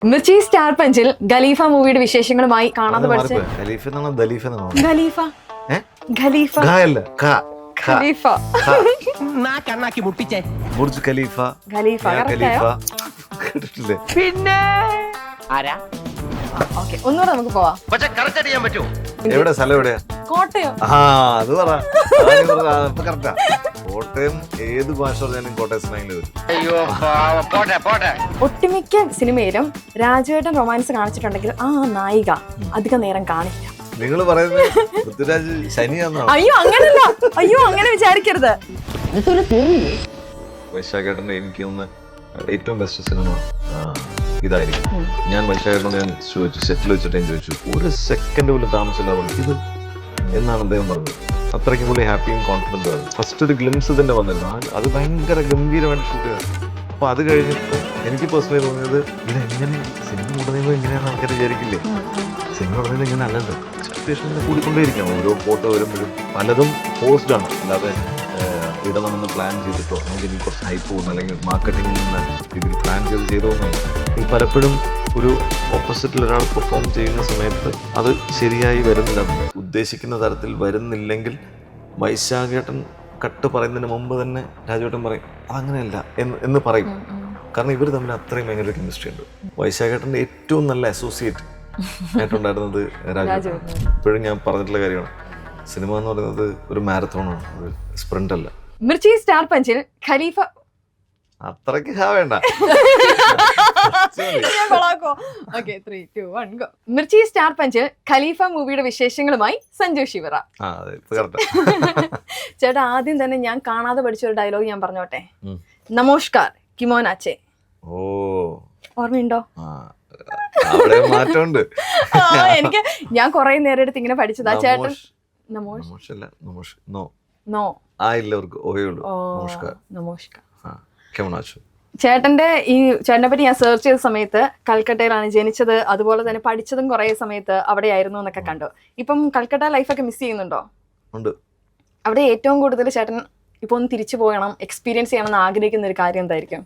Mirchi star പഞ്ചിൽ ഖലീഫ മൂവിയുടെ വിശേഷങ്ങളുമായി കാണാതെ പഠിച്ച ഖലീഫ ഖലീഫ ഖലീഫ ബുർജ് ഖലീഫ ഖലീഫ ഖലീഫ കേട്ടിട്ടില്ലേ? പിന്നെ ആരാ ഓക്കെ ഒന്നുകൂടെ നമുക്ക് പോവാം. പക്ഷെ കറക്റ്റ് ചെയ്യാൻ പറ്റുമോ? എവിടെ സ്ഥലം എവിടെയാ? കോട്ടയം. അത് പറ. കറക്റ്റാ. കോട്ടയം ഏത് ഭാഷ പറഞ്ഞാലും കോട്ടയം സ്ലാങ്ങിൽ വരും. അയ്യോ പോട്ടെ പോട്ടെ. ഒട്ടുമിക്ക സിനിമയിലും രാജുവേട്ടൻ റൊമാൻസ് കാണിച്ചിട്ടുണ്ടെങ്കിൽ ആ നായിക അധികം നേരം കാണില്ല. നിങ്ങൾ പറയുന്നത് പൃഥ്വിരാജ് ശനിയാന്നോ? അയ്യോ അങ്ങനല്ല, അയ്യോ അങ്ങനെ വിചാരിക്കരുത്. വൈശാഖേട്ടന്റെ എനിക്ക് ഒന്ന് ഏറ്റവും ബെസ്റ്റ് സിനിമ ഇതായിരിക്കും. ഞാൻ വൈശാഖേട്ടനോട് ഞാൻ ചോദിച്ചു, സെറ്റിൽ വെച്ചിട്ട് ഞാൻ ചോദിച്ചു, ഒരു സെക്കൻഡ് പോലും താമസമില്ല പറഞ്ഞു ഇത് എന്നാണ് അദ്ദേഹം പറഞ്ഞത്. അത്രയ്ക്ക് പുള്ളി ഹാപ്പിയും കോൺഫിഡൻറ്റും ആയിരുന്നു. ഫസ്റ്റ് ഒരു ഗ്ലിംസ് തന്നെ വന്നിരുന്നു, അത് ഭയങ്കര ഗംഭീരമായിട്ട് ഷൂട്ട് ചെയ്തത്. അപ്പോൾ അത് കഴിഞ്ഞപ്പോൾ എനിക്ക് പേഴ്സണലി തോന്നിയത് ഇതെങ്ങനെ സിനിമ ഉടനീളം എങ്ങനെയാണെന്ന് ആൾക്കാർ വിചാരിക്കില്ലേ? സിനിമ ഉടനീളം ഇങ്ങനെ അല്ലല്ലോ, എക്സ്പെക്ടേഷൻ കൂടിക്കൊണ്ടേയിരിക്കണം. ഓരോ ഫോട്ടോ വരുമ്പോഴും പലതും പോസ്ഡ് ആണ്, അല്ലാതെ ഇടണമെന്ന് പ്ലാൻ ചെയ്തിട്ടോ നമുക്ക് ഇനി കുറച്ച് ഹൈപ്പ് പോകുന്നു അല്ലെങ്കിൽ മാർക്കറ്റിംഗിൽ നിന്ന് രീതിയിൽ പ്ലാൻ ചെയ്തോന്നും ഈ പലപ്പോഴും ഒരു ഓപ്പോസിറ്റിൽ ഒരാൾ പെർഫോം ചെയ്യുന്ന സമയത്ത് അത് ശരിയായി വരുന്നില്ല, ഉദ്ദേശിക്കുന്ന തരത്തിൽ വരുന്നില്ലെങ്കിൽ വൈശാഖേട്ടൻ കട്ട് പറയുന്നതിന് മുമ്പ് തന്നെ രാജുവേട്ടൻ പറയും അതങ്ങനെയല്ല എന്ന് പറയും. കാരണം ഇവർ തമ്മിൽ അത്രയും ഭയങ്കര കെമിസ്ട്രി ഉണ്ട്. വൈശാഖേട്ടൻ്റെ ഏറ്റവും നല്ല അസോസിയേറ്റ് ആയിട്ടുണ്ടായിരുന്നത് രാജുവേട്ടൻ. ഇപ്പോഴും ഞാൻ പറഞ്ഞിട്ടുള്ള കാര്യമാണ്, സിനിമ എന്ന് പറയുന്നത് ഒരു മാരത്തോണാണ്, ഒരു സ്പ്രിന്റ് അല്ല. മിർച്ചി സ്റ്റാർ പഞ്ചിൽ ഖലീഫ അത്രയ്ക്ക് വേണ്ട. മിർച്ചി സ്റ്റാർ പഞ്ചിൽ ഖലീഫ മൂവിയുടെ വിശേഷങ്ങളുമായി സഞ്ജു ശിവറ. ചേട്ടാ ആദ്യം തന്നെ ഞാൻ കാണാതെ പഠിച്ച ഒരു ഡയലോഗ് ഞാൻ പറഞ്ഞോട്ടെ. നമോഷ്കാർ കിമോനാച്ചെ. ഓർമ്മയുണ്ടോ? മാറ്റമുണ്ട്. എനിക്ക് ഞാൻ കൊറേ നേരം എടുത്ത് ഇങ്ങനെ പഠിച്ചതാ ചേട്ടൻ. ചേട്ടന്റെ പറ്റി ഞാൻ സെർച്ച് ചെയ്ത സമയത്ത് കൽക്കട്ടയിലാണ് ജനിച്ചത്, അതുപോലെ തന്നെ പഠിച്ചതും കുറെ സമയത്ത് അവിടെയായിരുന്നു എന്നൊക്കെ കണ്ടു. ഇപ്പം കൽക്കട്ട ലൈഫൊക്കെ മിസ് ചെയ്യുന്നുണ്ടോ? അവിടെ ഏറ്റവും കൂടുതൽ ചേട്ടൻ ഇപ്പൊ ഒന്ന് തിരിച്ചു പോകണം, എക്സ്പീരിയൻസ് ചെയ്യണം എന്ന് ആഗ്രഹിക്കുന്ന ഒരു കാര്യം എന്തായിരിക്കും?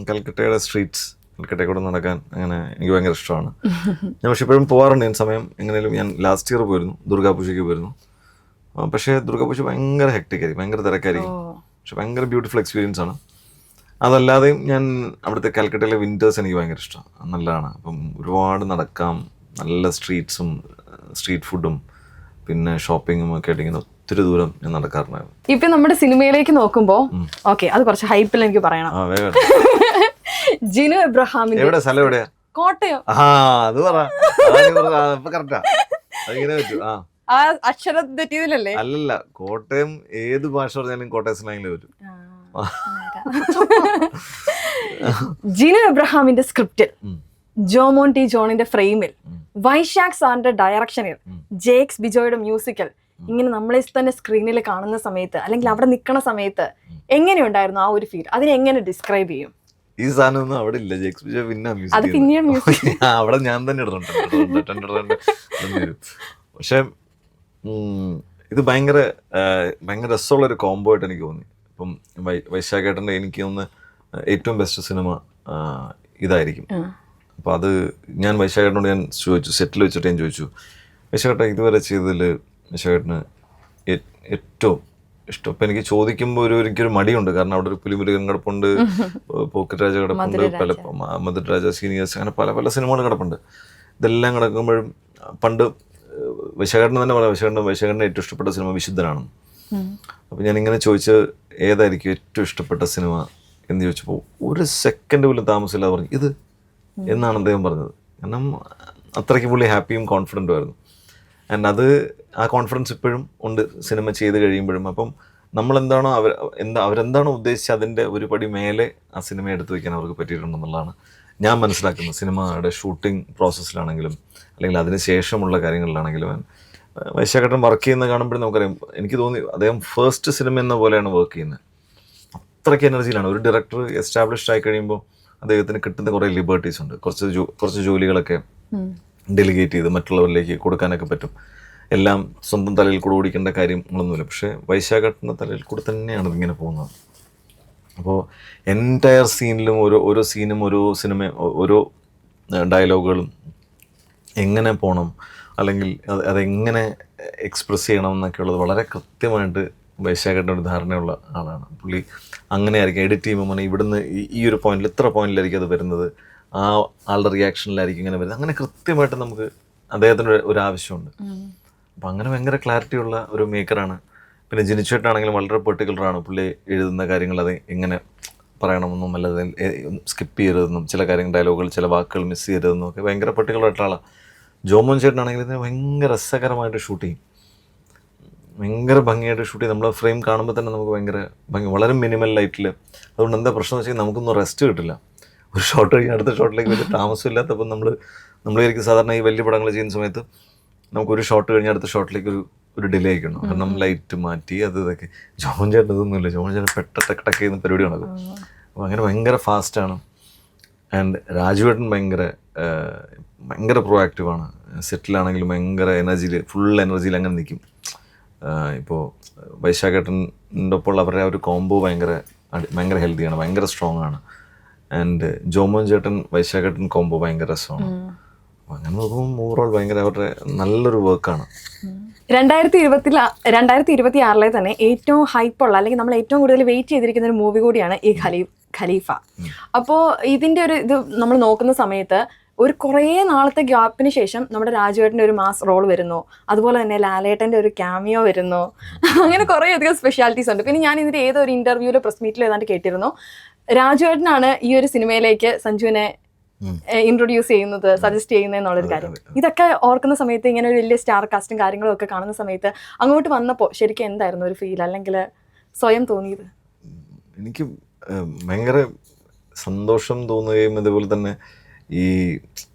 കൽക്കട്ടയുടെ സ്ട്രീറ്റ്സ്, കൽക്കട്ടയിൽ കൂടെ നടക്കാൻ അങ്ങനെ എനിക്ക് ഭയങ്കര ഇഷ്ടമാണ്. ഞാൻ പക്ഷെ ഇപ്പോഴും പോകാറുണ്ട്. ഞാൻ സമയം എങ്ങനെയും ഞാൻ ലാസ്റ്റ് ഇയർ പോയിരുന്നു, ദുർഗാപൂജയ്ക്ക് പോയിരുന്നു. പക്ഷേ ദുർഗാപൂജ ഭയങ്കര ഹെക്ടിക്കായിരിക്കും, ഭയങ്കര തിരക്കായിരിക്കും. പക്ഷെ ഭയങ്കര ബ്യൂട്ടിഫുൾ എക്സ്പീരിയൻസ് ആണ്. അതല്ലാതെയും ഞാൻ അവിടുത്തെ കൽക്കട്ടയിലെ വിന്റേഴ്സ് എനിക്ക് ഭയങ്കര ഇഷ്ടമാണ്, നല്ലതാണ്. അപ്പം ഒരുപാട് നടക്കാം, നല്ല സ്ട്രീറ്റ്സും സ്ട്രീറ്റ് ഫുഡും പിന്നെ ഷോപ്പിങ്ങും ഒക്കെ ആയിട്ട് ഇങ്ങനെ ഒത്തിരി ദൂരം ഞാൻ നടക്കാറുണ്ടായിരുന്നു. ഇപ്പൊ നമ്മുടെ സിനിമയിലേക്ക് നോക്കുമ്പോ ഓക്കെ അത് കുറച്ച് ഹൈപ്പിൽ എനിക്ക് പറയണം. ജിനു എബ്രഹാമിന്റെ എവിടെ സ്ഥലം എവിടെയാ? കോട്ടയം. അത് പറ. കറക്റ്റാ, അതിങ്ങനെ പറ്റൂ. ആ അക്ഷരം തെറ്റിയതിലല്ലേ? അല്ലല്ല, കോട്ടയം ഏത് ഭാഷ പറഞ്ഞാലും കോട്ടയം സ്ലാങ്ങിൽ വരും. ജിനു എബ്രഹാമിന്റെ സ്ക്രിപ്റ്റിൽ, ജോമോൻ ടി ജോണിന്റെ ഫ്രെയിമിൽ, വൈശാഖ് സാറിന്റെ ഡയറക്ഷനിൽ, ജേക്സ് ബിജോയുടെ മ്യൂസിക്കൽ ഇങ്ങനെ നമ്മളെ തന്നെ സ്ക്രീനിൽ കാണുന്ന സമയത്ത് അല്ലെങ്കിൽ അവിടെ നിൽക്കുന്ന സമയത്ത് എങ്ങനെയുണ്ടായിരുന്നു ആ ഒരു ഫീൽ? അതിനെ എങ്ങനെ ഡിസ്ക്രൈബ് ചെയ്യും? ഈ സാധനമൊന്നും അവിടെ ഇല്ല. ജേക്സ് ബിജോ പിന്നെ അത് പിന്നീട് മ്യൂസിക് അവിടെ ഞാൻ തന്നെ ഇടുന്നുണ്ട്. പക്ഷെ ഇത് ഭയങ്കര രസമുള്ളൊരു കോംബോ ആയിട്ട് എനിക്ക് തോന്നി. ഇപ്പം വൈശാഖേട്ടൻ്റെ എനിക്ക് തോന്നുന്ന ഏറ്റവും ബെസ്റ്റ് സിനിമ ഇതായിരിക്കും. അപ്പം അത് ഞാൻ വൈശാഖേട്ടനോട് ഞാൻ ചോദിച്ചു, സെറ്റിൽ വെച്ചിട്ട് ഞാൻ ചോദിച്ചു, വൈശാഖേട്ടൻ ഇതുവരെ ചെയ്തതിൽ വൈശാഖേട്ടന് ഏറ്റവും ഇഷ്ടം? ഇപ്പം എനിക്ക് ചോദിക്കുമ്പോൾ എനിക്കൊരു മടിയുണ്ട്, കാരണം അവിടെ ഒരു പുലിമുരുകൻ കിടപ്പുണ്ട്, പോക്കറ്റ് രാജ കിടപ്പുണ്ട്, പല മധുര രാജ സീനിയേഴ്സ്, അങ്ങനെ പല പല സിനിമകൾ കിടപ്പുണ്ട്. ഇതെല്ലാം കിടക്കുമ്പോഴും പണ്ട് വൈശാഖേട്ടൻ തന്നെ പറയാം, വൈശാഖേട്ടൻ്റെ ഏറ്റവും ഇഷ്ടപ്പെട്ട സിനിമ വിശുദ്ധനാണെന്ന്. അപ്പം ഞാനിങ്ങനെ ചോദിച്ച് ഏതായിരിക്കും ഏറ്റവും ഇഷ്ടപ്പെട്ട സിനിമ എന്ന് ചോദിച്ചപ്പോൾ ഒരു സെക്കൻഡ് പോലും താമസമില്ലാതെ പറഞ്ഞു ഇത് എന്നാണ് അദ്ദേഹം പറഞ്ഞത്. കാരണം അത്രയ്ക്ക് പുള്ളി ഹാപ്പിയും കോൺഫിഡൻറ്റും ആയിരുന്നു. ആൻഡ് ആ കോൺഫിഡൻസ് ഇപ്പോഴും ഉണ്ട് സിനിമ ചെയ്ത് കഴിയുമ്പോഴും. അപ്പം നമ്മളെന്താണോ അവരെന്താണോ ഉദ്ദേശിച്ചത് അതിൻ്റെ ഒരു പടി മേലെ ആ സിനിമ എടുത്തു വയ്ക്കാൻ അവർക്ക് പറ്റിയിട്ടുണ്ടെന്നുള്ളതാണ് ഞാൻ മനസ്സിലാക്കുന്നത്. സിനിമയുടെ ഷൂട്ടിംഗ് പ്രോസസ്സിലാണെങ്കിലും അല്ലെങ്കിൽ അതിന് ശേഷമുള്ള കാര്യങ്ങളിലാണെങ്കിലും വൈശാഖേട്ടൻ വർക്ക് ചെയ്യുന്ന കാണുമ്പോഴും നമുക്കറിയാം, എനിക്ക് തോന്നി അദ്ദേഹം ഫസ്റ്റ് സിനിമ എന്ന പോലെയാണ് വർക്ക് ചെയ്യുന്നത്. അത്രയ്ക്ക് എനർജിയിലാണ്. ഒരു ഡയറക്ടർ എസ്റ്റാബ്ലിഷ്ഡ് ആയി കഴിയുമ്പോൾ അദ്ദേഹത്തിന് കിട്ടുന്ന കുറേ ലിബർട്ടീസ് ഉണ്ട്. കുറച്ച് ജോലികളൊക്കെ ഡെലിഗേറ്റ് ചെയ്ത് മറ്റുള്ളവരിലേക്ക് കൊടുക്കാനൊക്കെ പറ്റും. എല്ലാം സ്വന്തം തലയിൽ കൂടെ ഓടിക്കേണ്ട കാര്യങ്ങളൊന്നുമില്ല. പക്ഷേ വൈശാഖേട്ടൻ്റെ തലയിൽ കൂടെ തന്നെയാണ് ഇതിങ്ങനെ പോകുന്നത്. അപ്പോൾ എൻറ്റയർ സീനിലും ഓരോ സീനും ഓരോ സിനിമ ഓരോ ഡയലോഗുകളും എങ്ങനെ പോകണം അല്ലെങ്കിൽ അതെങ്ങനെ എക്സ്പ്രസ് ചെയ്യണം എന്നൊക്കെ ഉള്ളത് വളരെ കൃത്യമായിട്ട് വൈശാഖേട്ടൻ്റെ ഒരു ധാരണയുള്ള ആളാണ്. പുള്ളി അങ്ങനെ ആയിരിക്കും എഡിറ്റ് ചെയ്യുമ്പോൾ ഇവിടുന്ന് ഈ ഒരു പോയിന്റിൽ ഇത്ര പോയിന്റിലായിരിക്കും അത് വരുന്നത്, ആ ആളുടെ റിയാക്ഷനിലായിരിക്കും ഇങ്ങനെ വരുന്നത്. അങ്ങനെ കൃത്യമായിട്ട് നമുക്ക് അദ്ദേഹത്തിന് ഒരു ആവശ്യമുണ്ട്. അപ്പം അങ്ങനെ ഭയങ്കര ക്ലാരിറ്റി ഉള്ള ഒരു മേക്കറാണ്. പിന്നെ ജിനിച്ചേട്ടാണെങ്കിലും വളരെ പെർട്ടിക്കുലറാണ്. പുള്ളി എഴുതുന്ന കാര്യങ്ങൾ അത് എങ്ങനെ പറയണമെന്നും അല്ലാതെ സ്കിപ്പ് ചെയ്യരുതെന്നും ചില കാര്യങ്ങൾ ഡയലോഗുകൾ ചില വാക്കുകൾ മിസ് ചെയ്യരുതെന്നും ഒക്കെ ഭയങ്കര പെർട്ടിക്കുലർ ആയിട്ടുള്ള ആളാണ്. ജോമോൻ ചേട്ടനാണെങ്കിൽ ഇതിന് ഭയങ്കര രസകരമായിട്ട് ഷൂട്ട് ചെയ്യും, ഭയങ്കര ഭംഗിയായിട്ട് ഷൂട്ട് ചെയ്യും. നമ്മൾ ഫ്രെയിം കാണുമ്പോൾ തന്നെ നമുക്ക് ഭയങ്കര ഭംഗി, വളരെ മിനിമൽ ലൈറ്റിൽ. അതുകൊണ്ട് എന്താ പ്രശ്നം എന്ന് വെച്ചാൽ നമുക്കൊന്നും റെസ്റ്റ് കിട്ടില്ല. ഒരു ഷോട്ട് കഴിഞ്ഞ് അടുത്ത ഷോട്ടിലേക്ക് വലിയ താമസമില്ലാത്തപ്പം നമ്മൾ വിചാരിക്കും സാധാരണ ഈ വലിയ പടങ്ങൾ ചെയ്യുന്ന സമയത്ത് നമുക്കൊരു ഷോട്ട് കഴിഞ്ഞ് അടുത്ത ഷോട്ടിലേക്ക് ഒരു ഡിലേ ആയിക്കണം, കാരണം ലൈറ്റ് മാറ്റി ഇതൊക്കെ. ജോമോൻ ചേട്ടൻ ഇതൊന്നുമില്ല. ജോമോൻ ചേട്ടൻ ടക്ക് ചെയ്യുന്ന പരിപാടി നടക്കും. അപ്പോൾ അങ്ങനെ ഭയങ്കര ഫാസ്റ്റാണ്. ആൻഡ് രാജുവേട്ടൻ ഭയങ്കര പ്രൊആക്റ്റീവാണ്. സെറ്റിലാണെങ്കിലും ഭയങ്കര എനർജിയിൽ, ഫുൾ എനർജിയിൽ അങ്ങനെ നിൽക്കും. ഇപ്പോൾ വൈശാഖേട്ടൻ്റെ ഒപ്പം അവരുടെ ആ ഒരു കോംബോ ഭയങ്കര ഹെൽത്തിയാണ്, ഭയങ്കര സ്ട്രോങ് ആണ്. ആൻഡ് ജോമോൻ ചേട്ടൻ വൈശാഖേട്ടൻ കോംബോ ഭയങ്കര രസമാണ്. അങ്ങനെ നോക്കുമ്പോൾ ഓവറോൾ ഭയങ്കര അവരുടെ നല്ലൊരു വർക്കാണ്. 2026 തന്നെ ഏറ്റവും ഹൈപ്പുള്ള അല്ലെങ്കിൽ നമ്മൾ ഏറ്റവും കൂടുതൽ വെയിറ്റ് ചെയ്തിരിക്കുന്ന ഒരു മൂവി കൂടിയാണ് ഈ ഖലീഫ. അപ്പോൾ ഇതിൻ്റെ ഇത് നമ്മൾ നോക്കുന്ന സമയത്ത് ഒരു കുറേ നാളത്തെ ഗ്യാപ്പിന് ശേഷം നമ്മുടെ രാജുവേട്ടൻ്റെ ഒരു മാസ് റോൾ വരുന്നു, അതുപോലെ തന്നെ ലാലേട്ടൻ്റെ ഒരു ക്യാമിയോ വരുന്നു. അങ്ങനെ കുറേ അധികം സ്പെഷ്യാലിറ്റീസ് ഉണ്ട്. പിന്നെ ഞാൻ ഇതിൻ്റെ ഏതൊരു ഇൻ്റർവ്യൂവിൽ പ്രസ് മീറ്റിൽ ഏതാണ്ട് കേട്ടിരുന്നു, രാജുവേട്ടനാണ് ഈ ഒരു സിനിമയിലേക്ക് സഞ്ജുവിനെ ഇൻട്രൊഡ്യൂസ് ചെയ്യുന്നത്, സജസ്റ്റ് ചെയ്യുന്നത് എന്നുള്ളൊരു കാര്യം. ഇതൊക്കെ ഓർക്കുന്ന സമയത്ത് ഇങ്ങനെ ഒരു വലിയ സ്റ്റാർ കാസ്റ്റും കാര്യങ്ങളും ഒക്കെ കാണുന്ന സമയത്ത് അങ്ങോട്ട് വന്നപ്പോൾ ശരിക്കും എന്തായിരുന്നു ഒരു ഫീൽ, അല്ലെങ്കിൽ സ്വയം തോന്നിയത്? എനിക്ക് ഭയങ്കര സന്തോഷം തോന്നുകയും അതുപോലെ തന്നെ ഈ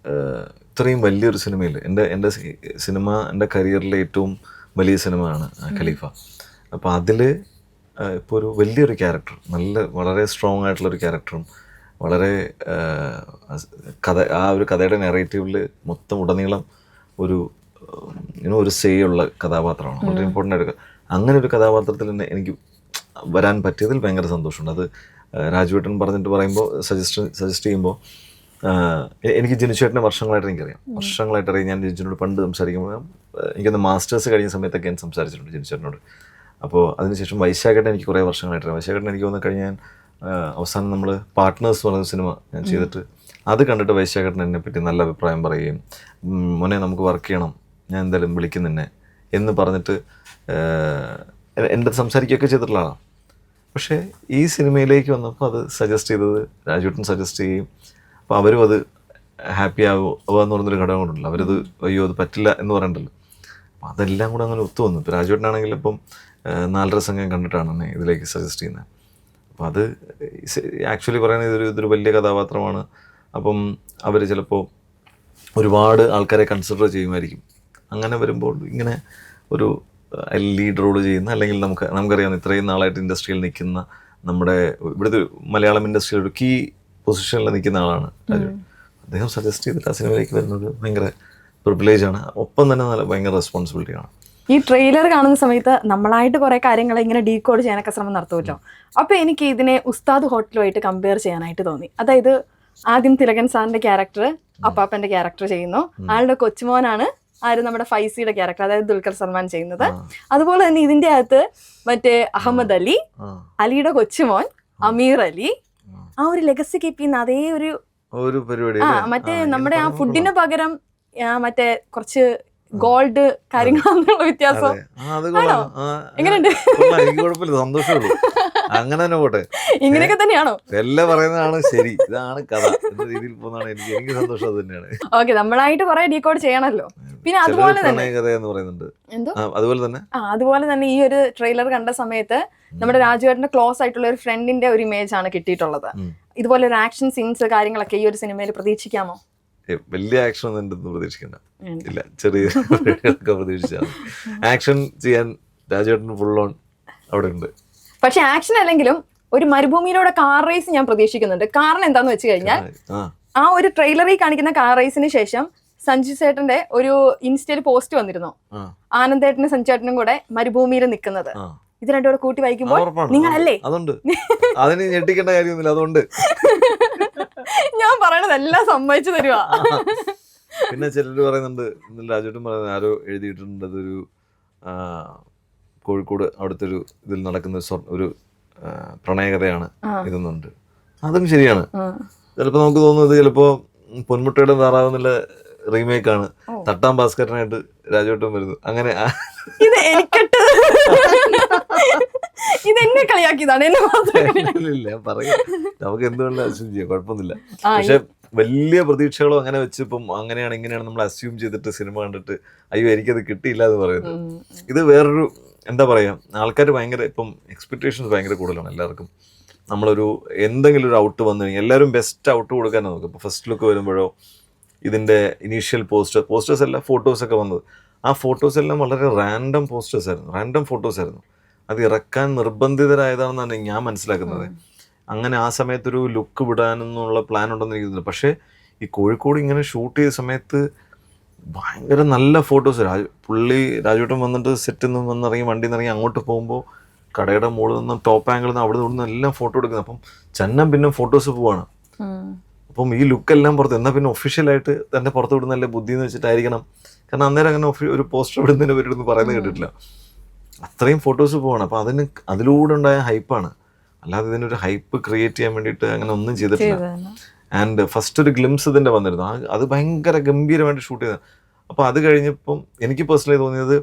ഇത്രയും വലിയൊരു സിനിമയിൽ എൻ്റെ സിനിമ എൻ്റെ കരിയറിലെ ഏറ്റവും വലിയ സിനിമയാണ് ഖലീഫ. അപ്പോൾ അതിൽ ഇപ്പോൾ ഒരു വലിയൊരു ക്യാരക്ടർ, വളരെ സ്ട്രോങ് ആയിട്ടുള്ളൊരു ക്യാരക്ടറും വളരെ ആ ഒരു കഥയുടെ നെറേറ്റീവിൽ മൊത്തം ഉടനീളം ഒരു സേ ഉള്ള കഥാപാത്രമാണ്. വളരെ ഇമ്പോർട്ടൻ്റ് ആയിട്ട് അങ്ങനെ ഒരു കഥാപാത്രത്തിൽ തന്നെ എനിക്ക് വരാൻ പറ്റിയതിൽ ഭയങ്കര സന്തോഷമുണ്ട്. അത് രാജുവേട്ടൻ പറയുമ്പോൾ സജസ്റ്റ് ചെയ്യുമ്പോൾ എനിക്ക് ജിനിച്ചേട്ടനെ വർഷങ്ങളായിട്ട് അറിയാം. ഞാൻ ജിനിച്ചേട്ടനോട് പണ്ട് സംസാരിക്കുമ്പോൾ എനിക്കൊന്ന് മാസ്റ്റേഴ്സ് കഴിഞ്ഞ സമയത്തൊക്കെ ഞാൻ സംസാരിച്ചിട്ടുണ്ട് ജിനിച്ചേട്ടനോട്. അപ്പോൾ അതിനുശേഷം വൈശാഖേട്ടൻ എനിക്ക് കുറേ വർഷങ്ങളായിട്ട് വൈശാഖേട്ടൻ എനിക്ക് തോന്നുന്നു കഴിഞ്ഞ അവസാനം നമ്മൾ പാർട്ട്നേഴ്സ് പറഞ്ഞ സിനിമ ഞാൻ ചെയ്തിട്ട് അത് കണ്ടിട്ട് വൈശാഖേട്ടൻ എന്നെ പറ്റി നല്ല അഭിപ്രായം പറയുകയും മോനെ നമുക്ക് വർക്ക് ചെയ്യണം, ഞാൻ എന്തായാലും വിളിക്കുന്നെന്നെ എന്ന് പറഞ്ഞിട്ട് എൻ്റെ സംസാരിക്കുകയൊക്കെ ചെയ്തിട്ടുള്ള ആളാണ്. പക്ഷേ ഈ സിനിമയിലേക്ക് വന്നപ്പോൾ അത് സജസ്റ്റ് ചെയ്തത് രാജുവേട്ടൻ സജസ്റ്റ് ചെയ്യും. അപ്പോൾ അവരും അത് ഹാപ്പി ആവുക എന്ന് പറഞ്ഞൊരു ഘടകം കൊണ്ടുണ്ടല്ലോ, അവരത് അയ്യോ അത് പറ്റില്ല എന്ന് പറയണ്ടല്ലോ. അപ്പോൾ അതെല്ലാം കൂടെ അങ്ങനെ ഒത്തു വന്നു. ഇപ്പോൾ രാജുവേട്ടനാണെങ്കിൽ ഇപ്പം 4.5 സംഘം കണ്ടിട്ടാണ് എന്നെ ഇതിലേക്ക് സജസ്റ്റ് ചെയ്യുന്നത്. അപ്പോൾ അത് ആക്ച്വലി പറയുന്നത് ഇതൊരു വലിയ കഥാപാത്രമാണ്. അപ്പം അവർ ചിലപ്പോൾ ഒരുപാട് ആൾക്കാരെ കൺസിഡർ ചെയ്യുമായിരിക്കും. അങ്ങനെ വരുമ്പോൾ ഇങ്ങനെ ഒരു ലീഡ് റോള് ചെയ്യുന്ന, അല്ലെങ്കിൽ നമുക്കറിയാവുന്ന ഇത്രയും നാളായിട്ട് ഇൻഡസ്ട്രിയിൽ നിൽക്കുന്ന, നമ്മുടെ ഇവിടുത്തെ മലയാളം ഇൻഡസ്ട്രിയിൽ ഒരു കീ പൊസിഷനിൽ നിൽക്കുന്ന ആളാണ് രാജു. അദ്ദേഹം സജസ്റ്റ് ചെയ്തിട്ട് ആ സിനിമയിലേക്ക് വരുന്നത് ഭയങ്കര പ്രിവിലേജാണ്. ഒപ്പം തന്നെ ഭയങ്കര റെസ്പോൺസിബിലിറ്റിയാണ്. ഈ ട്രെയിലർ കാണുന്ന സമയത്ത് നമ്മളായിട്ട് കുറേ കാര്യങ്ങൾ ഇങ്ങനെ ഡീകോഡ് ചെയ്യാനൊക്കെ ശ്രമം നടത്തുമല്ലോ. അപ്പോൾ എനിക്ക് ഇതിനെ ഉസ്താദ് ഹോട്ടലുമായിട്ട് കമ്പയർ ചെയ്യാനായിട്ട് തോന്നി. അതായത് ആദ്യം തിലകൻ സാറിൻ്റെ ക്യാരക്ടർ അപ്പാപ്പൻ്റെ ക്യാരക്ടർ ചെയ്യുന്നു, ആളുടെ കൊച്ചുമോനാണ് നമ്മുടെ ഫൈസിയുടെ ക്യാരക്ടർ, അതായത് ദുൽഖർ സൽമാൻ ചെയ്യുന്നത്. അതുപോലെ തന്നെ ഇതിൻ്റെ അകത്ത് മറ്റേ അഹമ്മദ് അലി, അലിയുടെ കൊച്ചുമോൻ അമീർ അലി, ആ ഒരു ലെഗസി കീപ്പ് ചെയ്യുന്ന അതേ ഒരു പരിപാടി. മറ്റേ നമ്മുടെ ആ ഫുഡിന് പകരം മറ്റേ കുറച്ച് ഗോൾഡ് കാര്യങ്ങളാണെന്നുള്ള വ്യത്യാസം. എങ്ങനെയുണ്ട്? സന്തോഷമുള്ളൂ. അങ്ങനെ തന്നെ പോട്ടെ, ഇങ്ങനെയൊക്കെ തന്നെയാണോ എല്ലാം പറയുന്നതാണ് ശരി, ഇതാണ് കഥ എന്ന രീതിയിൽ പോകുന്നതാണ് എനിക്ക് സന്തോഷം. അത് തന്നെയാണ്. ഓക്കെ, നമ്മളായിട്ട് കുറെ ഡീകോഡ് ചെയ്യണല്ലോ. പിന്നെ അതുപോലെ തന്നെ കഥ എന്ന് പറയുന്നുണ്ട്. എന്തോ അതുപോലെ തന്നെ ഈ ഒരു ട്രെയിലർ കണ്ട സമയത്ത് നമ്മുടെ രാജുവേട്ടന്റെ ക്ലോസ് ആയിട്ടുള്ള ഒരു ഫ്രണ്ടിന്റെ ഒരു ഇമേജ് ആണ് കിട്ടിയിട്ടുള്ളത്. ഇതുപോലെ ഒരു ആക്ഷൻ സീൻസ് കാര്യങ്ങളൊക്കെ ഈ ഒരു സിനിമയിൽ പ്രതീക്ഷിക്കാമോ? വലിയ ആക്ഷൻ ഒന്നും എൻ്റെ ഒന്നും പ്രതീക്ഷിക്കണ്ട. ഇല്ല, ചെറിയ പ്രതീക്ഷിച്ചാൽ ആക്ഷൻ ചെയ്യാൻ രാജുവേട്ടൻ ഫുൾ ഓൺ അവിടെ ഉണ്ട്. പക്ഷെ ആക്ഷൻ അല്ലെങ്കിലും ഒരു മരുഭൂമിയിലൂടെ കാർ റേസ് ഞാൻ പ്രതീക്ഷിക്കുന്നുണ്ട്. കാരണം എന്താന്ന് വെച്ച് കഴിഞ്ഞാൽ ആ ഒരു ട്രെയിലറിൽ കാണിക്കുന്ന കാർ റേസിന് ശേഷം സഞ്ജു ചേട്ടന്റെ ഒരു ഇൻസ്റ്റയിൽ പോസ്റ്റ് വന്നിരുന്നു, ആനന്ദേട്ടനും സഞ്ജു ചേട്ടനും കൂടെ മരുഭൂമിയിൽ നിൽക്കുന്നത്. ഇത് രണ്ടും കൂടെ കൂട്ടി വായിക്കുമ്പോൾ നിങ്ങളല്ലേ അതുണ്ട്, അതിന് ഞെട്ടിക്കേണ്ട കാര്യമൊന്നുമില്ല. അതുകൊണ്ട് ഞാൻ പറയണതെല്ലാം സമ്മതിച്ചു തരുവാ. പിന്നെ ചിലർ പറയുന്നുണ്ട്, ഇന്നലെ രാജേട്ടൻ പറയുന്നത് ആരോ എഴുതിയിട്ടുണ്ട്, അതൊരു കോഴിക്കോട് അവിടുത്തെ ഒരു ഇതിൽ നടക്കുന്ന ഒരു പ്രണയകഥയാണ് ഇതെന്നുണ്ട്. അതും ശരിയാണ്. ചിലപ്പോൾ നമുക്ക് തോന്നുന്നത് ചിലപ്പോൾ പൊന്മുട്ടയുടെ താറാവ് എന്നുള്ള റീമേക്കാണ്, തട്ടാം ഭാസ്കരനായിട്ട് രാജേട്ടൻ വരുന്നത്. അങ്ങനെ ഇത് എനിക്കിട്ട് ഇതെന്നെ കളിയാക്കിയതാണ്, എന്നെ ഇല്ല പറയാം, നമുക്ക് എന്തുകൊണ്ടും അസ്യൂം ചെയ്യാം, കുഴപ്പമൊന്നുമില്ല. പക്ഷെ വലിയ പ്രതീക്ഷകളോ അങ്ങനെ വെച്ച് ഇപ്പം അങ്ങനെയാണ് ഇങ്ങനെയാണ് നമ്മൾ അസ്യൂം ചെയ്തിട്ട് സിനിമ കണ്ടിട്ട് അയ്യോ എനിക്കത് കിട്ടിയില്ല എന്ന് പറയുന്നത്. ഇത് വേറൊരു എന്താ പറയാ, ആൾക്കാർ ഭയങ്കര ഇപ്പം എക്സ്പെക്ടേഷൻസ് ഭയങ്കര കൂടുതലാണ് എല്ലാവർക്കും. നമ്മളൊരു എന്തെങ്കിലും ഒരു ഔട്ട് വന്നു കഴിഞ്ഞാൽ എല്ലാവരും ബെസ്റ്റ് ഔട്ട് കൊടുക്കാനാണ് നോക്കുക. ഇപ്പോൾ ഫസ്റ്റ് ലുക്ക് വരുമ്പോഴോ ഇതിൻ്റെ ഇനീഷ്യൽ പോസ്റ്റേഴ്സ് എല്ലാം ഫോട്ടോസൊക്കെ വന്നത്, ആ ഫോട്ടോസ് എല്ലാം വളരെ റാൻഡം ഫോട്ടോസ് ആയിരുന്നു. അത് ഇറക്കാൻ നിർബന്ധിതരായതാണെന്നാണ് ഞാൻ മനസ്സിലാക്കുന്നത്. അങ്ങനെ ആ സമയത്തൊരു ലുക്ക് വിടാനെന്നുള്ള പ്ലാൻ ഉണ്ടെന്ന് എനിക്ക് തോന്നുന്നു. പക്ഷേ ഈ കോഴിക്കോട് ഇങ്ങനെ ഷൂട്ട് ചെയ്ത സമയത്ത് ഭയങ്കര നല്ല ഫോട്ടോസ്. രാജുവേട്ടൻ വന്നിട്ട് സെറ്റിൽ നിന്ന് വന്നിറങ്ങി വണ്ടിയിൽ നിന്ന് ഇറങ്ങി അങ്ങോട്ട് പോകുമ്പോൾ കടയുടെ മുകളിൽ നിന്നും ടോപ്പ് ആംഗിളിൽ നിന്ന് അവിടെ നിന്ന് എല്ലാം ഫോട്ടോ എടുക്കുന്നത്. അപ്പം ചന്നം പിന്നെ ഫോട്ടോസ് പോവാണ്. അപ്പം ഈ ലുക്കെല്ലാം പുറത്ത് എന്നാൽ പിന്നെ ഒഫീഷ്യലായിട്ട് തന്നെ പുറത്ത് വിടുന്നല്ലേ ബുദ്ധി എന്ന് വെച്ചിട്ടായിരിക്കണം. കാരണം അന്നേരം അങ്ങനെ ഒരു പോസ്റ്റർ വിടുന്നതിന് പറ്റിയൊന്നും പറയുന്നത് കേട്ടിട്ടില്ല. അത്രയും ഫോട്ടോസ് പോവാണ്. അപ്പം അതിലൂടെ ഉണ്ടായ ഹൈപ്പാണ്. അല്ലാതെ ഇതിനൊരു ഹൈപ്പ് ക്രിയേറ്റ് ചെയ്യാൻ വേണ്ടിയിട്ട് അങ്ങനെ ഒന്നും ചെയ്തിട്ടില്ല. ആൻഡ് ഫസ്റ്റ് ഒരു ഗ്ലിംസ് ഇതിൻ്റെ വന്നിരുന്നു, അത് ഭയങ്കര ഗംഭീരമായിട്ട് ഷൂട്ട് ചെയ്തത്. അപ്പോൾ അത് കഴിഞ്ഞപ്പം എനിക്ക് പേഴ്സണലി തോന്നിയത്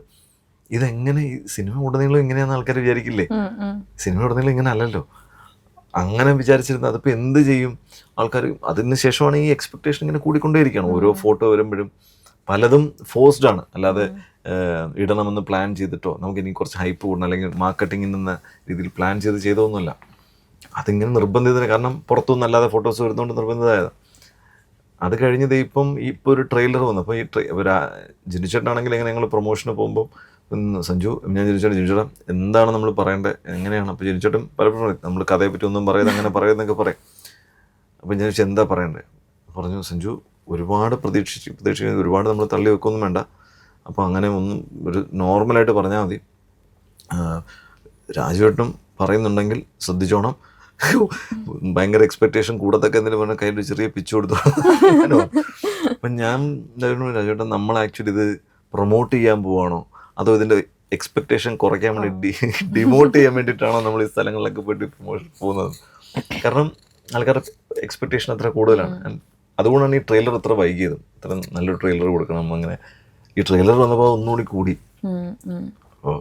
ഇതെങ്ങനെ ഈ സിനിമ ഉടനീളം ഇങ്ങനെയാണെന്ന് ആൾക്കാർ വിചാരിക്കില്ലേ. സിനിമ ഉടനീളം ഇങ്ങനെ അല്ലല്ലോ, അങ്ങനെ വിചാരിച്ചിരുന്നത്. അതിപ്പോൾ എന്ത് ചെയ്യും ആൾക്കാർ. അതിന് ശേഷമാണ് ഈ എക്സ്പെക്ടേഷൻ ഇങ്ങനെ കൂടിക്കൊണ്ടേയിരിക്കുകയാണ്. ഓരോ ഫോട്ടോ വരുമ്പോഴും പലതും ഫോഴ്സ്ഡ് ആണ്, അല്ലാതെ ഇടണമെന്ന് പ്ലാൻ ചെയ്തിട്ടോ നമുക്ക് ഇനി കുറച്ച് ഹൈപ്പ് കൂടണം അല്ലെങ്കിൽ മാർക്കറ്റിംഗ് എന്ന രീതിയിൽ പ്ലാൻ ചെയ്തൊന്നുമല്ല. അതിങ്ങനെ നിർബന്ധിതന്, കാരണം പുറത്തുനിന്ന് അല്ലാതെ ഫോട്ടോസ് വരുന്നതുകൊണ്ട് നിർബന്ധിതമായത്. അത് കഴിഞ്ഞത് ഇപ്പോൾ ഒരു ട്രെയിലർ വന്നു. അപ്പോൾ ഈ ജിനുചേട്ടനാണെങ്കിൽ എങ്ങനെ ഞങ്ങൾ പ്രൊമോഷന് പോകുമ്പോൾ സഞ്ജു ഞാൻ ജിനുചേട്ടാ എന്താണ് നമ്മൾ പറയേണ്ടത്, എങ്ങനെയാണ്? അപ്പോൾ ജിനുചേട്ടൻ പലപ്പോഴും പറയും നമ്മൾ കഥയെ പറ്റി ഒന്നും പറയാതെ അങ്ങനെ പറയുന്നൊക്കെ പറയും. അപ്പോൾ ഞാൻ ചോദിച്ചാൽ എന്താ പറയണ്ടേ, പറഞ്ഞു സഞ്ജു ഒരുപാട് പ്രതീക്ഷിച്ച് ഒരുപാട് നമ്മൾ തള്ളി വെക്കൊന്നും വേണ്ട. അപ്പോൾ അങ്ങനെ ഒന്നും ഒരു നോർമലായിട്ട് പറഞ്ഞാൽ മതി. രാജുവേട്ടനും പറയുന്നുണ്ടെങ്കിൽ ശ്രദ്ധിച്ചോണം, ഭയങ്കര എക്സ്പെക്ടേഷൻ കൂടത്തൊക്കെ എന്തെങ്കിലും പറഞ്ഞാൽ കയ്യിൽ ചെറിയ പിച്ച് കൊടുത്തു. അപ്പം ഞാൻ രാജുവേട്ടൻ നമ്മൾ ആക്ച്വലി ഇത് പ്രൊമോട്ട് ചെയ്യാൻ പോവാണോ അതോ ഇതിൻ്റെ എക്സ്പെക്ടേഷൻ കുറയ്ക്കാൻ വേണ്ടി ഡിമോട്ട് ചെയ്യാൻ വേണ്ടിയിട്ടാണോ നമ്മൾ ഈ സ്ഥലങ്ങളിലൊക്കെ പോയിട്ട് പ്രൊമോഷൻ പോകുന്നത്? കാരണം ആൾക്കാരുടെ എക്സ്പെക്ടേഷൻ അത്ര കൂടുതലാണ്. അതുകൊണ്ടാണ് ഈ ട്രെയിലർ ഇത്ര വൈകിയതും. ഇത്ര നല്ലൊരു ട്രെയിലർ കൊടുക്കണം. അങ്ങനെ ഈ ട്രെയിലർ വന്നപ്പോൾ ഒന്നുകൂടി കൂടി. അപ്പോൾ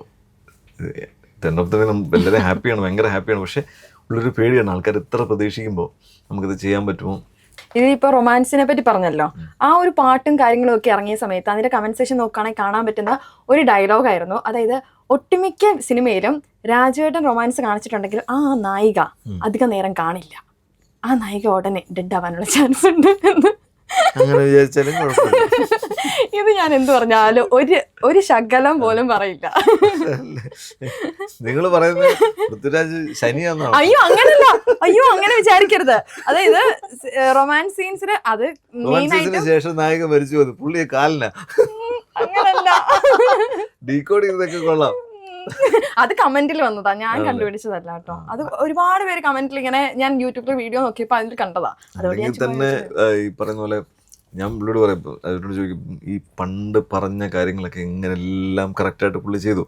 എല്ലാവരും ഹാപ്പിയാണ്, ഭയങ്കര ഹാപ്പിയാണ്. പക്ഷെ ഉള്ളൊരു പേടിയാണ്, ആൾക്കാർ ഇത്ര പ്രതീക്ഷിക്കുമ്പോൾ നമുക്കിത് ചെയ്യാൻ പറ്റുമോ. ഇതിപ്പോൾ റൊമാൻസിനെ പറ്റി പറഞ്ഞല്ലോ, ആ ഒരു പാട്ടും കാര്യങ്ങളും ഒക്കെ ഇറങ്ങിയ സമയത്ത് അതിന്റെ കമന്റ് സെക്ഷൻ നോക്കുകയാണെങ്കിൽ കാണാൻ പറ്റുന്ന ഒരു ഡയലോഗായിരുന്നു. അതായത് ഒട്ടുമിക്ക സിനിമയിലും രാജുവേട്ടൻ റൊമാൻസ് കാണിച്ചിട്ടുണ്ടെങ്കിൽ ആ നായിക അധികം നേരം കാണില്ല, ആ നായിക ഉടനെ ഡെഡ് ആവാനുള്ള ചാൻസ് ഉണ്ട് എന്ന്. അങ്ങനെ വിചാരിച്ചാലും കുഴപ്പമില്ല. ഇത് ഞാൻ എന്ത് പറഞ്ഞാലും ഒരു ശകലം പോലും പറയില്ല. നിങ്ങൾ പറയുന്നത് പൃഥ്വിരാജ് ശനിയാണോ? അയ്യോ അങ്ങനല്ല, അയ്യോ അങ്ങനെ വിചാരിക്കരുത്. അതായത് റൊമാൻസ് സീൻസിന് അത് ശേഷം നായിക മരിച്ചു പോകുന്നു, പുള്ളിയെ കാലിന അങ്ങനല്ല. ഡീകോഡ് ചെയ്തൊക്കെ കൊള്ളാം. അത് കമന്റിൽ വന്നതാ, ഞാൻ കണ്ടുപിടിച്ചതല്ല കേട്ടോ. അത് ഒരുപാട് പേര് കമന്റിൽ ഇങ്ങനെ, ഞാൻ യൂട്യൂബിൽ വീഡിയോ നോക്കിയപ്പോ അതിൽ കണ്ടതാ. അല്ലെങ്കിൽ തന്നെ ഈ പറയുന്ന പോലെ ഞാൻ പുള്ളിയോട് പറയും, അവരോട് ചോദിക്കും ഈ പണ്ട് പറഞ്ഞ കാര്യങ്ങളൊക്കെ എങ്ങനെല്ലാം കറക്റ്റായിട്ട് പുള്ളി ചെയ്തു.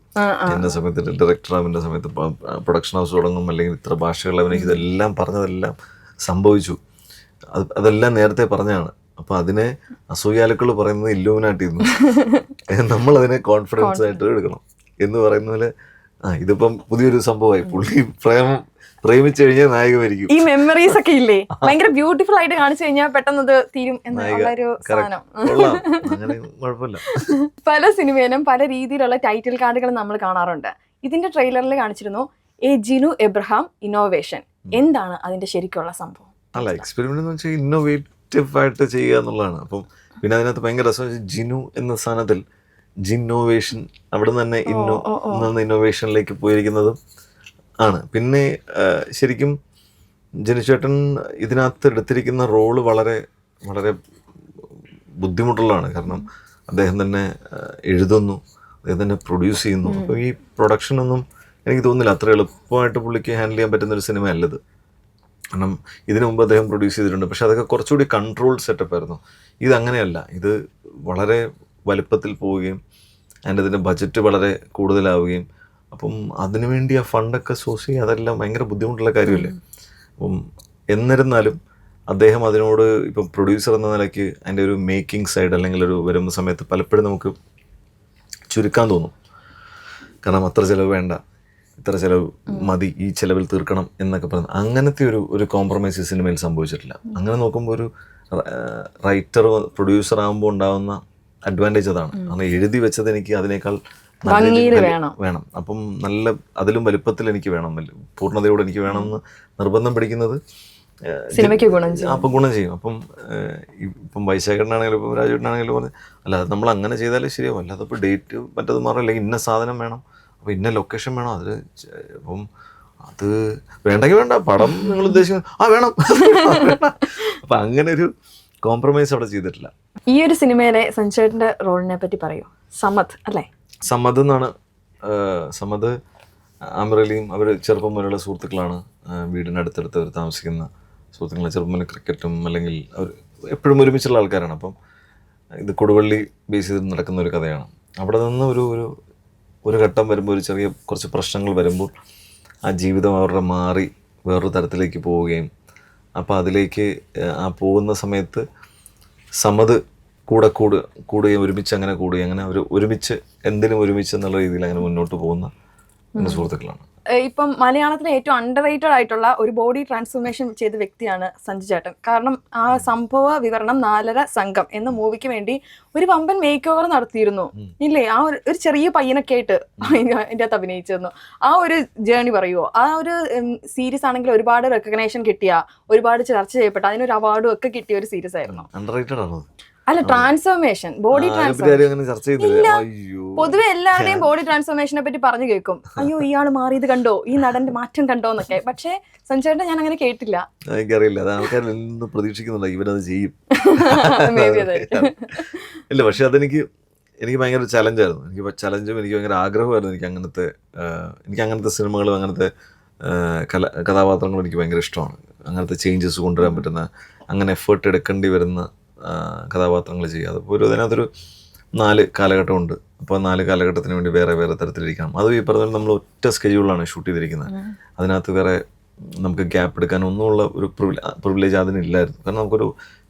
എന്റെ സമയത്ത് ഡയറക്ടർ ആവിന്റെ സമയത്ത് പ്രൊഡക്ഷൻ ഹൗസ് തുടങ്ങും, അല്ലെങ്കിൽ ഇത്ര ഭാഷകൾ അവനേക്ക് ഇതെല്ലാം പറഞ്ഞതെല്ലാം സംഭവിച്ചു. അതെല്ലാം നേരത്തെ പറഞ്ഞാണ്. അപ്പൊ അതിനെ അസൂയാലുക്കൾ പറയുന്നത് ഇല്ലൂമിനാട്ടിയിരുന്നു, നമ്മളതിനെ കോൺഫിഡൻസ് ആയിട്ട് എടുക്കണം എന്ന് പറയുന്ന പോലെ. ഇതിപ്പം പുതിയൊരു സംഭവമായി. പുള്ളി പ്രേമിച്ചു കഴിഞ്ഞാൽ നായിക മരിക്കും. ഈ മെമ്മറീസ് ഒക്കെ ഇല്ലേ ഭയങ്കര ബ്യൂട്ടിഫുൾ ആയിട്ട് കാണിച്ചു കഴിഞ്ഞാൽ പെട്ടെന്ന് അത് തീരും എന്നൊരു സാധനം. കുഴപ്പമില്ല. പല സിനിമയിലും പല രീതിയിലുള്ള ടൈറ്റിൽ കാർഡുകൾ നമ്മൾ കാണാറുണ്ട്. ഇതിന്റെ ട്രെയിലറിൽ കാണിച്ചിരുന്നു എ ജിനു എബ്രഹാം ഇന്നോവേഷൻ. എന്താണ് അതിന്റെ ശരിക്കുള്ള സംഭവം? അല്ല, എക്സ്പെരിമെന്റ് എന്ന് വെച്ചാൽ ഇന്നോവേറ്റീവ് ആയിട്ട് ചെയ്യുക എന്നുള്ളതാണ്. അപ്പം പിന്നെ അതിനകത്ത് ഭയങ്കര രസം ജിനു എന്ന സ്ഥാനത്തിൽ ജിന്നോവേഷൻ, അവിടെ നിന്ന് തന്നെ ഇന്നോവേഷനിലേക്ക് പോയിരിക്കുന്നതും ആണ്. പിന്നെ ശരിക്കും ജനുചേട്ടൻ ഇതിനകത്ത് എടുത്തിരിക്കുന്ന റോള് വളരെ വളരെ ബുദ്ധിമുട്ടുള്ളതാണ്. കാരണം അദ്ദേഹം തന്നെ എഴുതുന്നു, അദ്ദേഹം തന്നെ പ്രൊഡ്യൂസ് ചെയ്യുന്നു. അപ്പോൾ ഈ പ്രൊഡക്ഷനൊന്നും എനിക്ക് തോന്നുന്നില്ല അത്ര എളുപ്പമായിട്ട് പുള്ളിക്ക് ഹാൻഡിൽ ചെയ്യാൻ പറ്റുന്നൊരു സിനിമ അല്ലത്. കാരണം ഇതിനു മുമ്പ് അദ്ദേഹം പ്രൊഡ്യൂസ് ചെയ്തിട്ടുണ്ട്, പക്ഷെ അതൊക്കെ കുറച്ചുകൂടി കൺട്രോൾഡ് സെറ്റപ്പ് ആയിരുന്നു. ഇതങ്ങനെയല്ല, ഇത് വളരെ വലുപ്പത്തിൽ പോവുകയും അതിൻ്റെ അതിൻ്റെ ബജറ്റ് വളരെ കൂടുതലാവുകയും അപ്പം അതിനുവേണ്ടി ആ ഫണ്ടൊക്കെ സോഴ്സ് ചെയ്യുക അതെല്ലാം ഭയങ്കര ബുദ്ധിമുട്ടുള്ള കാര്യമല്ലേ. അപ്പം എന്നിരുന്നാലും അദ്ദേഹം അതിനോട് ഇപ്പം പ്രൊഡ്യൂസർ എന്ന നിലയ്ക്ക് അതിൻ്റെ ഒരു മേക്കിംഗ് സൈഡ് അല്ലെങ്കിൽ ഒരു വരുന്ന സമയത്ത് പലപ്പോഴും നമുക്ക് ചുരുക്കാൻ തോന്നും. കാരണം അത്ര ചിലവ് വേണ്ട, ഇത്ര ചിലവ് മതി, ഈ ചിലവിൽ തീർക്കണം എന്നൊക്കെ പറഞ്ഞ് അങ്ങനത്തെ ഒരു കോംപ്രമൈസ് സിനിമയിൽ സംഭവിച്ചിട്ടില്ല. അങ്ങനെ നോക്കുമ്പോൾ ഒരു റൈറ്റർ പ്രൊഡ്യൂസർ ആകുമ്പോൾ ഉണ്ടാകുന്ന അഡ്വാൻറ്റേജ് അതാണ്. കാരണം എഴുതി വെച്ചത് എനിക്ക് അതിനേക്കാൾ വേണം. അപ്പം നല്ല അതിലും വലുപ്പത്തിൽ എനിക്ക് വേണം, പൂർണ്ണതയോടെ എനിക്ക് വേണമെന്ന് നിർബന്ധം പിടിക്കുന്നത് സിനിമയ്ക്ക് ഗുണം ചെയ്യും. ഇപ്പം വൈശാഖനാണെങ്കിലും ഇപ്പം രാജുവേട്ടനാണെങ്കിലും പറഞ്ഞ് അല്ല നമ്മൾ അങ്ങനെ ചെയ്താലേ ശരിയാവും, അല്ലാതെ ഇപ്പോൾ ഡേറ്റ് മറ്റത് മാറും, അല്ലെങ്കിൽ ഇന്ന സാധനം വേണം, അപ്പോൾ ഇന്ന ലൊക്കേഷൻ വേണം, അത് അപ്പം അത് വേണ്ടെങ്കിൽ വേണ്ട, പടം നിങ്ങൾ ഉദ്ദേശിക്കുന്നത് വേണം. അപ്പം അങ്ങനെ ഒരു കോംപ്രമൈസ് അവിടെ ചെയ്തിട്ടില്ല. ഈ ഒരു സിനിമയിലെ സഞ്ജയേട്ടൻ്റെ റോളിനെ പറ്റി പറയൂ. സമദ് അല്ലേ? സമദ് എന്നാണ്. സമദ് ആമിറലിയും അവർ ചെറുപ്പം മുതലുള്ള സുഹൃത്തുക്കളാണ്. വീടിനടുത്തടുത്ത് അവർ താമസിക്കുന്ന സുഹൃത്തുക്കളാണ്. ചെറുപ്പം മുതൽ ക്രിക്കറ്റും അല്ലെങ്കിൽ അവർ എപ്പോഴും ഒരുമിച്ചുള്ള ആൾക്കാരാണ്. അപ്പം ഇത് കൊടുവള്ളി ബേസ് ചെയ്ത് നടക്കുന്ന ഒരു കഥയാണ്. അവിടെ നിന്ന് ഒരു ഘട്ടം വരുമ്പോൾ ഒരു ചെറിയ കുറച്ച് പ്രശ്നങ്ങൾ വരുമ്പോൾ ആ ജീവിതം അവരുടെ മാറി വേറൊരു തരത്തിലേക്ക് പോവുകയും അപ്പോൾ അതിലേക്ക് ആ പോകുന്ന സമയത്ത് സമദ് കൂടുകയും ഒരുമിച്ച് അങ്ങനെ കൂടുകയും അങ്ങനെ അവർ ഒരുമിച്ച് എന്തിനും ഒരുമിച്ച് എന്നുള്ള രീതിയിൽ അങ്ങനെ മുന്നോട്ട് പോകുന്ന എൻ്റെ സുഹൃത്തുക്കളാണ്. ഇപ്പം മലയാളത്തിലെ ഏറ്റവും അണ്ടർ റേറ്റഡ് ആയിട്ടുള്ള ഒരു ബോഡി ട്രാൻസ്ഫോർമേഷൻ ചെയ്ത വ്യക്തിയാണ് സഞ്ജു ചേട്ടൻ. കാരണം ആ സംഭവ വിവരണം 4.5 സംഘം എന്ന മൂവിക്ക് വേണ്ടി ഒരു വമ്പൻ മേക്ക് ഓവർ നടത്തിയിരുന്നു ഇല്ലേ? ആ ഒരു ചെറിയ പയ്യനൊക്കെ ആയിട്ട് അതിൻ്റെ അകത്ത് അഭിനയിച്ചിരുന്നു. ആ ഒരു ജേർണി പറയുമോ? ആ ഒരു സീരീസ് ആണെങ്കിൽ ഒരുപാട് റെക്കഗ്നേഷൻ കിട്ടിയ, ഒരുപാട് ചർച്ച ചെയ്യപ്പെട്ട, അതിനൊരു അവാർഡും ഒക്കെ കിട്ടിയ ഒരു സീരീസ് ആയിരുന്നു. അണ്ടർറേറ്റഡ് ആണോ? അല്ല, ട്രാൻസ്ഫോർമേഷൻ, ബോഡി ട്രാൻസ്ഫോർമേഷൻ. പൊതുവെ എല്ലാവരുടെയും ബോഡി ട്രാൻസ്ഫോർമേഷനെ പറ്റി പറഞ്ഞു കേൾക്കും, അയ്യോ ഇയാൾ മാറിയത് കണ്ടോ, ഈ നടന്റെ മാറ്റം കണ്ടോ എന്നൊക്കെ. പക്ഷെ സഞ്ജയേട്ടൻ ഞാൻ അങ്ങനെ കേട്ടില്ല. എനിക്കറിയില്ല, അത് ആൾക്കാരിൽ നിന്ന് പ്രതീക്ഷിക്കുന്നുണ്ട് ഇവരത് ചെയ്യും. ഇല്ല, പക്ഷെ അതെനിക്ക് ഭയങ്കര ചലഞ്ചായിരുന്നു. എനിക്ക് ചലഞ്ചും എനിക്ക് ഭയങ്കര ആഗ്രഹമായിരുന്നു. എനിക്ക് അങ്ങനത്തെ സിനിമകളും അങ്ങനത്തെ കഥാപാത്രങ്ങളും എനിക്ക് ഭയങ്കര ഇഷ്ടമാണ്. അങ്ങനത്തെ ചേഞ്ചസ് കൊണ്ടുവരാൻ പറ്റുന്ന, അങ്ങനെ എഫേർട്ട് എടുക്കേണ്ടി വരുന്ന കഥാപാത്രങ്ങൾ ചെയ്യുക. അതിപ്പോൾ അതിനകത്തൊരു 4 കാലഘട്ടമുണ്ട്. അപ്പോൾ 4 കാലഘട്ടത്തിന് വേണ്ടി വേറെ വേറെ തരത്തിലിരിക്കണം. അതും ഈ പറഞ്ഞാൽ നമ്മൾ ഒറ്റ സ്കെഡ്യൂളാണ് ഷൂട്ട് ചെയ്തിരിക്കുന്നത്. അതിനകത്ത് വേറെ നമുക്ക് ഗ്യാപ്പ് എടുക്കാൻ ഒന്നുമുള്ള ഒരു പ്രിവിലേജ് അതിനില്ലായിരുന്നു. കാരണം നമുക്കൊരു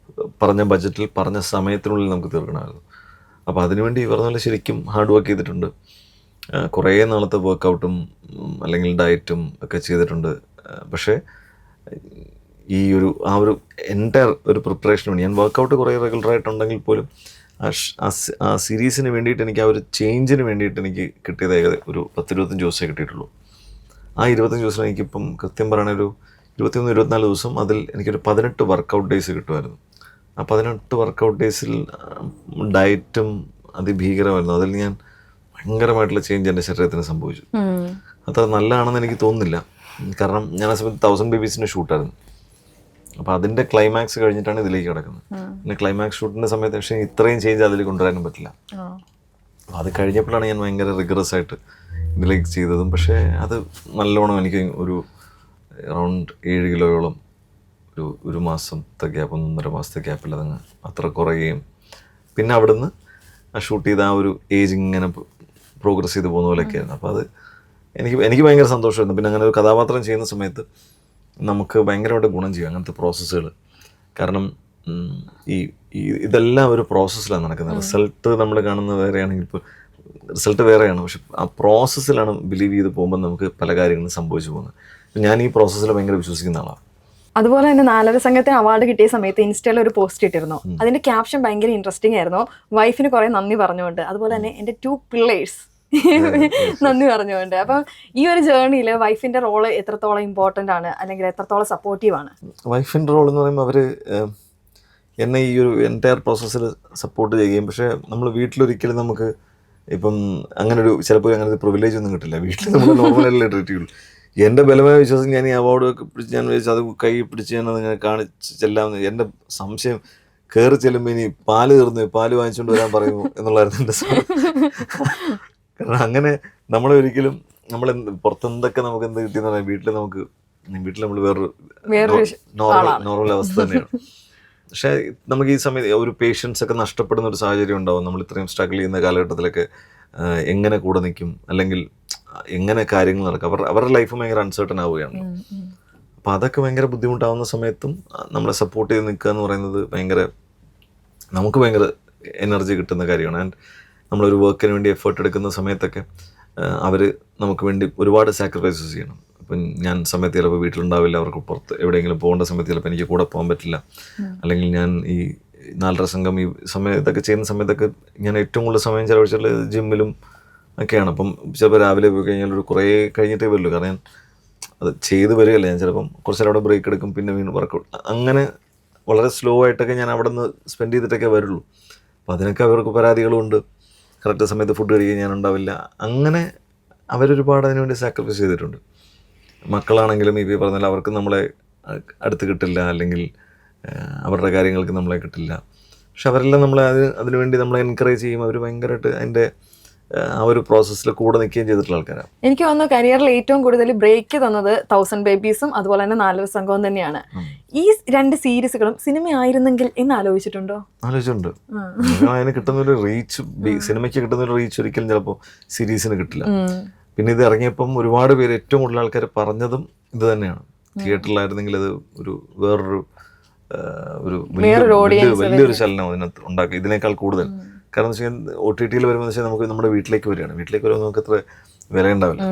പറഞ്ഞ ബഡ്ജറ്റിൽ പറഞ്ഞ സമയത്തിനുള്ളിൽ നമുക്ക് തീർക്കണമായിരുന്നു. അപ്പോൾ അതിനുവേണ്ടി ഈ പറഞ്ഞ പോലെ ശരിക്കും ഹാർഡ് വർക്ക് ചെയ്തിട്ടുണ്ട്. കുറേ നാളത്തെ വർക്കൗട്ടും അല്ലെങ്കിൽ ഡയറ്റും ഒക്കെ ചെയ്തിട്ടുണ്ട്. പക്ഷേ ഈ ആ ഒരു എൻ്റയർ ഒരു പ്രിപ്പറേഷന് വേണ്ടി ഞാൻ വർക്കൗട്ട് കുറേ റെഗുലറായിട്ടുണ്ടെങ്കിൽ പോലും ആ സീരീസിന് വേണ്ടിയിട്ട് എനിക്ക് ആ ഒരു ചേഞ്ചിന് വേണ്ടിയിട്ട് എനിക്ക് കിട്ടിയത് ഏകദേശം ഒരു 10-25 ദിവസമേ കിട്ടിയിട്ടുള്ളൂ. ആ 25 ദിവസം എനിക്കിപ്പം കൃത്യം പറയണ ഒരു 21-24 ദിവസം അതിൽ എനിക്കൊരു 18 വർക്കൗട്ട് ഡേയ്സ് കിട്ടുമായിരുന്നു. ആ 18 വർക്കൗട്ട് ഡേയ്സിൽ ഡയറ്റും അതിഭീകരമായിരുന്നു. അതിൽ ഞാൻ ഭയങ്കരമായിട്ടുള്ള ചേഞ്ച് എൻ്റെ ശരീരത്തിന് സംഭവിച്ചു. അത്ര നല്ലതാണെന്ന് എനിക്ക് തോന്നുന്നില്ല. കാരണം ഞാൻ ആ സമയത്ത് 1000 ബേബീസിൻ്റെ ഷൂട്ടായിരുന്നു. അപ്പോൾ അതിൻ്റെ ക്ലൈമാക്സ് കഴിഞ്ഞിട്ടാണ് ഇതിലേക്ക് കിടക്കുന്നത്. പിന്നെ ക്ലൈമാക്സ് ഷൂട്ടിൻ്റെ സമയത്ത് പക്ഷേ ഇത്രയും ചേഞ്ച് അതിൽ കൊണ്ടുവരാനും പറ്റില്ല. അപ്പോൾ അത് കഴിഞ്ഞപ്പോഴാണ് ഞാൻ ഭയങ്കര റിഗറസ് ആയിട്ട് ഇതിലേക്ക് ചെയ്തതും. പക്ഷേ അത് നല്ലോണം എനിക്ക് ഒരു അറൗണ്ട് 7 കിലോയോളം ഒരു മാസത്തെ ഗ്യാപ്പ്, 1.5 മാസത്തെ ഗ്യാപ്പിൽ അതങ്ങ് അത്ര കുറയുകയും പിന്നെ അവിടുന്ന് ആ ഷൂട്ട് ചെയ്ത ആ ഒരു ഏജ് ഇങ്ങനെ പ്രോഗ്രസ് ചെയ്ത് പോകുന്ന പോലെയൊക്കെയായിരുന്നു. അപ്പോൾ അത് എനിക്ക് ഭയങ്കര സന്തോഷമായിരുന്നു. പിന്നെ അങ്ങനെ ഒരു കഥാപാത്രം ചെയ്യുന്ന സമയത്ത് നമുക്ക് ഭയങ്കരമായിട്ട് ഗുണം ചെയ്യും അങ്ങനത്തെ പ്രോസസ്സുകൾ. കാരണം ഇതെല്ലാം ഒരു പ്രോസസ്സിലാണ് നടക്കുന്നത്. റിസൾട്ട് നമ്മൾ കാണുന്നത് വേറെയാണെങ്കിൽ ഇപ്പോൾ റിസൾട്ട് വേറെയാണ്, പക്ഷെ ആ പ്രോസസ്സിലാണ് ബിലീവ് ചെയ്ത് പോകുമ്പോൾ നമുക്ക് പല കാര്യങ്ങളും സംഭവിച്ചു പോകുന്നത്. ഞാൻ ഈ പ്രോസസ്സിൽ ഭയങ്കര വിശ്വസിക്കുന്ന ആളാണ്. അതുപോലെ തന്നെ 4.5 സംഘത്തിന് അവാർഡ് കിട്ടിയ സമയത്ത് ഇൻസ്റ്റയിൽ ഒരു പോസ്റ്റ് ഇട്ടിരുന്നു. അതിന്റെ ക്യാപ്ഷൻ ഭയങ്കര ഇൻട്രസ്റ്റിംഗ് ആയിരുന്നു. വൈഫിന് കുറെ നന്ദി പറഞ്ഞുകൊണ്ട്, അതുപോലെ തന്നെ എൻ്റെ 2 പിള്ളേഴ്സ് നന്ദി പറഞ്ഞുകൊണ്ട്. അപ്പം ഈ ഒരു ജേർണിയിൽ വൈഫിന്റെ റോള് എത്രത്തോളം ഇമ്പോർട്ടൻ്റ് ആണ്, അല്ലെങ്കിൽ എത്രത്തോളം സപ്പോർട്ടീവ് ആണ്? വൈഫിൻ്റെ റോൾ എന്ന് പറയുമ്പോൾ അവർ എന്നെ ഈ ഒരു എൻറ്റയർ പ്രോസസ്സിൽ സപ്പോർട്ട് ചെയ്യുകയും, പക്ഷേ നമ്മൾ വീട്ടിലൊരിക്കലും നമുക്ക് ഇപ്പം അങ്ങനൊരു ചിലപ്പോൾ അങ്ങനത്തെ പ്രിവിലേജ് ഒന്നും കിട്ടില്ല. വീട്ടിൽ നമ്മൾ നോർമലല്ലേ ട്രീറ്റ് ചെയ്യുള്ളൂ. എൻ്റെ ബലമായ വിശ്വാസം ഞാൻ ഈ അവാർഡൊക്കെ പിടിച്ച് ഞാൻ വിചാരിച്ചു അത് കൈ പിടിച്ച് ഞാൻ അതിങ്ങനെ കാണിച്ച് ചെല്ലാമെന്ന്. എൻ്റെ സംശയം കയറി ചെല്ലുമ്പോൾ ഇനി പാല് തീർന്നു, പാല് വാങ്ങിച്ചുകൊണ്ട് വരാൻ പറയുമോ എന്നുള്ളതായിരുന്നു എൻ്റെ കാരണം അങ്ങനെ നമ്മളെ ഒരിക്കലും പുറത്തെന്തൊക്കെ നമുക്ക് എന്ത് കിട്ടിയെന്ന് പറയാം, വീട്ടിൽ നമുക്ക് വീട്ടിൽ നമ്മൾ വേറൊരു ആളാണ്. നോർമൽ അവസ്ഥ തന്നെയാണ്. പക്ഷേ നമുക്ക് ഈ സമയത്ത് ഒരു പേഷ്യൻസ് ഒക്കെ നഷ്ടപ്പെടുന്ന ഒരു സാഹചര്യം ഉണ്ടാവും. നമ്മൾ ഇത്രയും സ്ട്രഗിൾ ചെയ്യുന്ന കാലഘട്ടത്തിലൊക്കെ എങ്ങനെ കൂടെ നിൽക്കും, അല്ലെങ്കിൽ എങ്ങനെ കാര്യങ്ങൾ നടക്കും, അവരുടെ ലൈഫ് ഭയങ്കര അൺസർട്ടൺ ആവുകയാണ്. അപ്പോൾ അതൊക്കെ ഭയങ്കര ബുദ്ധിമുട്ടാവുന്ന സമയത്തും നമ്മളെ സപ്പോർട്ട് ചെയ്ത് നിൽക്കുക എന്ന് പറയുന്നത് നമുക്ക് ഭയങ്കര എനർജി കിട്ടുന്ന കാര്യമാണ്. ആൻഡ് നമ്മളൊരു വർക്കിന് വേണ്ടി എഫേർട്ട് എടുക്കുന്ന സമയത്തൊക്കെ അവർ നമുക്ക് വേണ്ടി ഒരുപാട് സാക്രിഫൈസസ് ചെയ്യണം. ഇപ്പം ഞാൻ സമയത്ത് ചിലപ്പോൾ വീട്ടിലുണ്ടാവില്ല, അവർക്ക് പുറത്ത് എവിടെയെങ്കിലും പോകേണ്ട സമയത്ത് ചിലപ്പോൾ എനിക്ക് കൂടെ പോകാൻ പറ്റില്ല. അല്ലെങ്കിൽ ഞാൻ ഈ 4:30 സംഘം ഈ സമയത്തൊക്കെ ചെയ്യുന്ന സമയത്തൊക്കെ ഞാൻ ഏറ്റവും കൂടുതൽ സമയം ചിലവഴിച്ചാൽ ജിമ്മിലും ഒക്കെയാണ്. അപ്പം ചിലപ്പോൾ രാവിലെ പോയി കഴിഞ്ഞാൽ ഒരു കുറേ കഴിഞ്ഞിട്ടേ വരുള്ളൂ. കാരണം ഞാൻ അത് ചെയ്ത് വരികയല്ല, ഞാൻ ചിലപ്പം കുറച്ച് നേരം അവിടെ ബ്രേക്ക് എടുക്കും, പിന്നെ വീണ്ടും വർക്കൗട്ട്, അങ്ങനെ വളരെ സ്ലോ ആയിട്ടൊക്കെ ഞാൻ അവിടെ നിന്ന് സ്പെൻഡ് ചെയ്തിട്ടൊക്കെ വരുള്ളൂ. അപ്പോൾ അതിനൊക്കെ അവർക്ക് പരാതികളുമുണ്ട്. കറക്റ്റ് സമയത്ത് ഫുഡ് കഴിക്കാൻ ഞാൻ ഉണ്ടാവില്ല. അങ്ങനെ അവരൊരുപാട് അതിനുവേണ്ടി സാക്രിഫൈസ് ചെയ്തിട്ടുണ്ട്. മക്കളാണെങ്കിലും ഈ പറഞ്ഞാൽ അവർക്ക് നമ്മളെ അടുത്ത് കിട്ടില്ല, അല്ലെങ്കിൽ അവരുടെ കാര്യങ്ങൾക്ക് നമ്മളെ കിട്ടില്ല. പക്ഷെ അവരെല്ലാം നമ്മളെ അതിനുവേണ്ടി നമ്മളെ എൻകറേജ് ചെയ്യും. അവർ ഭയങ്കരമായിട്ട് അതിൻ്റെ ആ ഒരു പ്രോസസ്സിൽ കൂടെ നിൽക്കുകയും ചെയ്തിട്ടുള്ള ആൾക്കാരാണ്. എനിക്ക് തോന്നുന്നു കരിയറിൽ ഏറ്റവും കൂടുതൽ ബ്രേക്ക് തന്നത് 1000 ബേബീസും അതുപോലെ തന്നെ 4 സംഘവും തന്നെയാണ്. ഈ 2 സീരീസുകളും സിനിമ ആയിരുന്നെങ്കിൽ എന്ന് ആലോചിച്ചിട്ടുണ്ടോ? ആലോചിച്ചിട്ടുണ്ട്. അതിന് കിട്ടുന്നൊരു റീച്ച്, സിനിമയ്ക്ക് കിട്ടുന്നൊരു റീച്ച് ഒരിക്കലും ചിലപ്പോൾ സീരീസിന് കിട്ടില്ല. പിന്നെ ഇത് ഇറങ്ങിയപ്പം ഒരുപാട് പേര്, ഏറ്റവും കൂടുതൽ ആൾക്കാർ പറഞ്ഞതും ഇത് തന്നെയാണ്. തിയേറ്ററിലായിരുന്നെങ്കിൽ അത് വേറൊരു വലിയൊരു ചലനം അതിനകത്ത് ഉണ്ടാക്കി, ഇതിനേക്കാൾ കൂടുതൽ. കാരണം എന്ന് വെച്ചാൽ OTT വരുമ്പോൾ വെച്ചാൽ നമുക്ക് നമ്മുടെ വീട്ടിലേക്ക് വരികയാണ്. വീട്ടിലേക്ക് വരുമ്പോൾ നമുക്ക് അത്ര വില ഉണ്ടാവില്ല.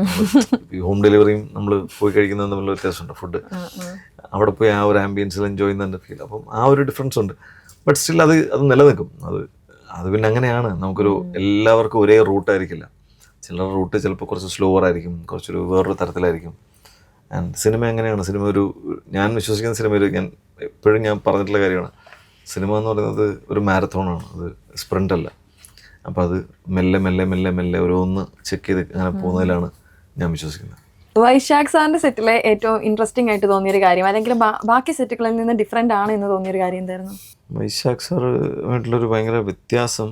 ഈ ഹോം ഡെലിവറിയും നമ്മൾ പോയി കഴിക്കുന്നതും തമ്മിലുള്ള വ്യത്യാസമുണ്ട്. ഫുഡ് അവിടെ പോയി ആ ഒരു ആംബിയൻസിൽ എൻജോയ് ചെയ്യുന്നതിൻ്റെ ഫീൽ, അപ്പം ആ ഒരു ഡിഫറൻസ് ഉണ്ട്. ബട്ട് സ്റ്റിൽ അത് നിലനിൽക്കും. അത് പിന്നെ അങ്ങനെയാണ്. നമുക്കൊരു എല്ലാവർക്കും ഒരേ റൂട്ടായിരിക്കില്ല. ചിലർ റൂട്ട് ചിലപ്പോൾ കുറച്ച് സ്ലോവർ ആയിരിക്കും, കുറച്ചൊരു വേറൊരു തരത്തിലായിരിക്കും. ആൻഡ് സിനിമ എങ്ങനെയാണ്, സിനിമ ഞാൻ വിശ്വസിക്കുന്ന സിനിമയിൽ എപ്പോഴും ഞാൻ പറഞ്ഞിട്ടുള്ള കാര്യമാണ്, സിനിമ എന്ന് പറയുന്നത് ഒരു മാരത്തോണാണ്, അത് സ്പ്രിൻ്റ് അല്ല. അപ്പോൾ അത് മെല്ലെ മെല്ലെ മെല്ലെ മെല്ലെ ഓരോന്ന് ചെക്ക് ചെയ്ത് അങ്ങനെ പോകുന്നതിലാണ് ഞാൻ വിശ്വസിക്കുന്നത്. വൈശാഖ് സാറിന്റെ സെറ്റിലെ ഏറ്റവും ഇൻട്രസ്റ്റിംഗ് ആയിട്ട് തോന്നിയൊരു കാര്യം, അല്ലെങ്കിൽ ബാക്കി സെറ്റുകളിൽ നിന്ന് ഡിഫറെൻ്റ് ആണ് എന്ന് തോന്നിയൊരു കാര്യം എന്തായിരുന്നു? വൈശാഖ് സാറുമായിട്ടുള്ളൊരു ഭയങ്കര വ്യത്യാസം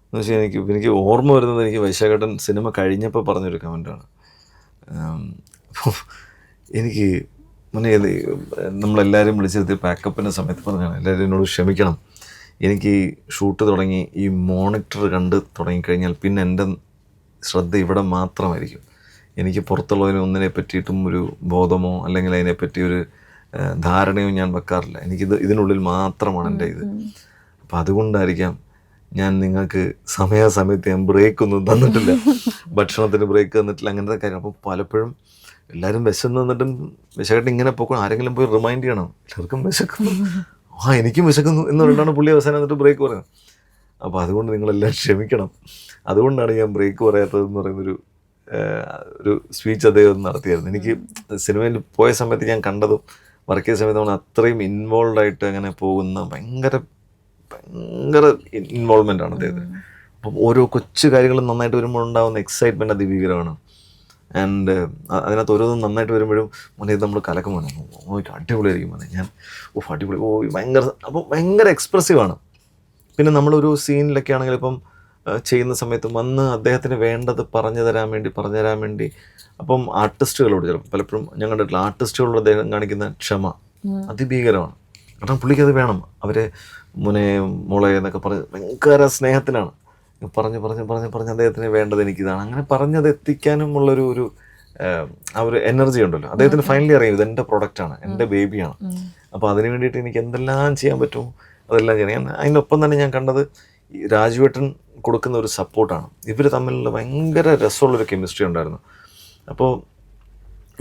എന്ന് വെച്ചാൽ എനിക്ക് ഓർമ്മ വരുന്നത്, എനിക്ക് വൈശാഖേട്ടൻ സിനിമ കഴിഞ്ഞപ്പോൾ പറഞ്ഞൊരു കമൻറ്റാണ്. എനിക്ക് നമ്മളെല്ലാവരും വിളിച്ചിരുത്തി പാക്കപ്പിൻ്റെ സമയത്ത് പറഞ്ഞാണ്, എല്ലാവരും എന്നോട് ക്ഷമിക്കണം, എനിക്ക് ഷൂട്ട് തുടങ്ങി ഈ മോണിറ്റർ കണ്ട് തുടങ്ങിക്കഴിഞ്ഞാൽ പിന്നെ എൻ്റെ ശ്രദ്ധ ഇവിടെ മാത്രമായിരിക്കും. എനിക്ക് പുറത്തുള്ളതിന് ഒന്നിനെ പറ്റിയിട്ടും ഒരു ബോധമോ അല്ലെങ്കിൽ അതിനെപ്പറ്റി ഒരു ധാരണയോ ഞാൻ വെക്കാറില്ല. ഇതിനുള്ളിൽ മാത്രമാണ് എൻ്റെ ഇത്. അപ്പം അതുകൊണ്ടായിരിക്കാം ഞാൻ നിങ്ങൾക്ക് സമയാസമയത്ത് ഞാൻ ബ്രേക്കൊന്നും തന്നിട്ടില്ല, ഭക്ഷണത്തിന് ബ്രേക്ക് തന്നിട്ടില്ല, അങ്ങനത്തെ കാര്യം. അപ്പം പലപ്പോഴും എല്ലാവരും വിശന്ന് നിന്നിട്ടും വിശക്കട്ടെ ഇങ്ങനെ പോക്കണം, ആരെങ്കിലും പോയി റിമൈൻഡ് ചെയ്യണം, എല്ലാവർക്കും വിശക്കുന്നു, എനിക്കും വിശക്കുന്നു എന്ന് പറഞ്ഞാണ് പുള്ളി അവസാനം എന്നിട്ട് ബ്രേക്ക് പറയുന്നത്. അപ്പോൾ അതുകൊണ്ട് നിങ്ങളെല്ലാം ക്ഷമിക്കണം, അതുകൊണ്ടാണ് ഞാൻ ബ്രേക്ക് പറയാത്തതെന്ന് പറയുന്നൊരു സ്പീച്ച് അദ്ദേഹം നടത്തിയായിരുന്നു. എനിക്ക് സിനിമയിൽ പോയ സമയത്ത് ഞാൻ കണ്ടതും വർക്ക് ചെയ്ത സമയത്ത് നമ്മൾ അത്രയും ഇൻവോൾവ് ആയിട്ട് അങ്ങനെ പോകുന്ന ഭയങ്കര ഇൻവോൾവ്മെൻ്റ് ആണ് അദ്ദേഹത്തിന്. അപ്പം ഓരോ കൊച്ചു കാര്യങ്ങളും നന്നായിട്ട് വരുമ്പോൾ ഉണ്ടാകുന്ന എക്സൈറ്റ്മെൻറ്റ് അതിഭീകരമാണ്. ആൻഡ് അതിനകത്ത് ഓരോന്നും നന്നായിട്ട് വരുമ്പോഴും മോനെ നമ്മൾ കലക്കം വേണം, അടിപൊളിയായിരിക്കും മോനെ, ഞാൻ അടിപൊളി ഭയങ്കര എക്സ്പ്രസീവാണ്. പിന്നെ നമ്മളൊരു സീനിലൊക്കെ ആണെങ്കിൽ ഇപ്പം ചെയ്യുന്ന സമയത്ത് വന്ന് അദ്ദേഹത്തിന് വേണ്ടത് പറഞ്ഞു തരാൻ വേണ്ടി അപ്പം ആർട്ടിസ്റ്റുകളോട് ചിലപ്പോൾ പലപ്പോഴും ഞാൻ കണ്ടിട്ടില്ല, ആർട്ടിസ്റ്റുകളോട് അദ്ദേഹം കാണിക്കുന്ന ക്ഷമ അതിഭീകരമാണ്. കാരണം പുള്ളിക്കത് വേണം. അവരെ മോളെ എന്നൊക്കെ പറഞ്ഞ് ഭയങ്കര സ്നേഹത്തിലാണ് പറഞ്ഞ് അദ്ദേഹത്തിന് വേണ്ടത് എനിക്കിതാണ്, അങ്ങനെ പറഞ്ഞത് എത്തിക്കാനും ഉള്ളൊരു ആ ഒരു എനർജി ഉണ്ടല്ലോ. അദ്ദേഹത്തിന് ഫൈനലി അറിയാം ഇതെൻ്റെ പ്രൊഡക്റ്റാണ്, എൻ്റെ ബേബിയാണ്. അപ്പോൾ അതിന് വേണ്ടിയിട്ട് എനിക്ക് എന്തെല്ലാം ചെയ്യാൻ പറ്റുമോ അതെല്ലാം ചെയ്യാൻ. അതിനൊപ്പം തന്നെ ഞാൻ കണ്ടത് രാജുവേട്ടൻ കൊടുക്കുന്ന ഒരു സപ്പോർട്ടാണ്. ഇവർ തമ്മിലുള്ള ഭയങ്കര രസമുള്ളൊരു കെമിസ്ട്രി ഉണ്ടായിരുന്നു. അപ്പോൾ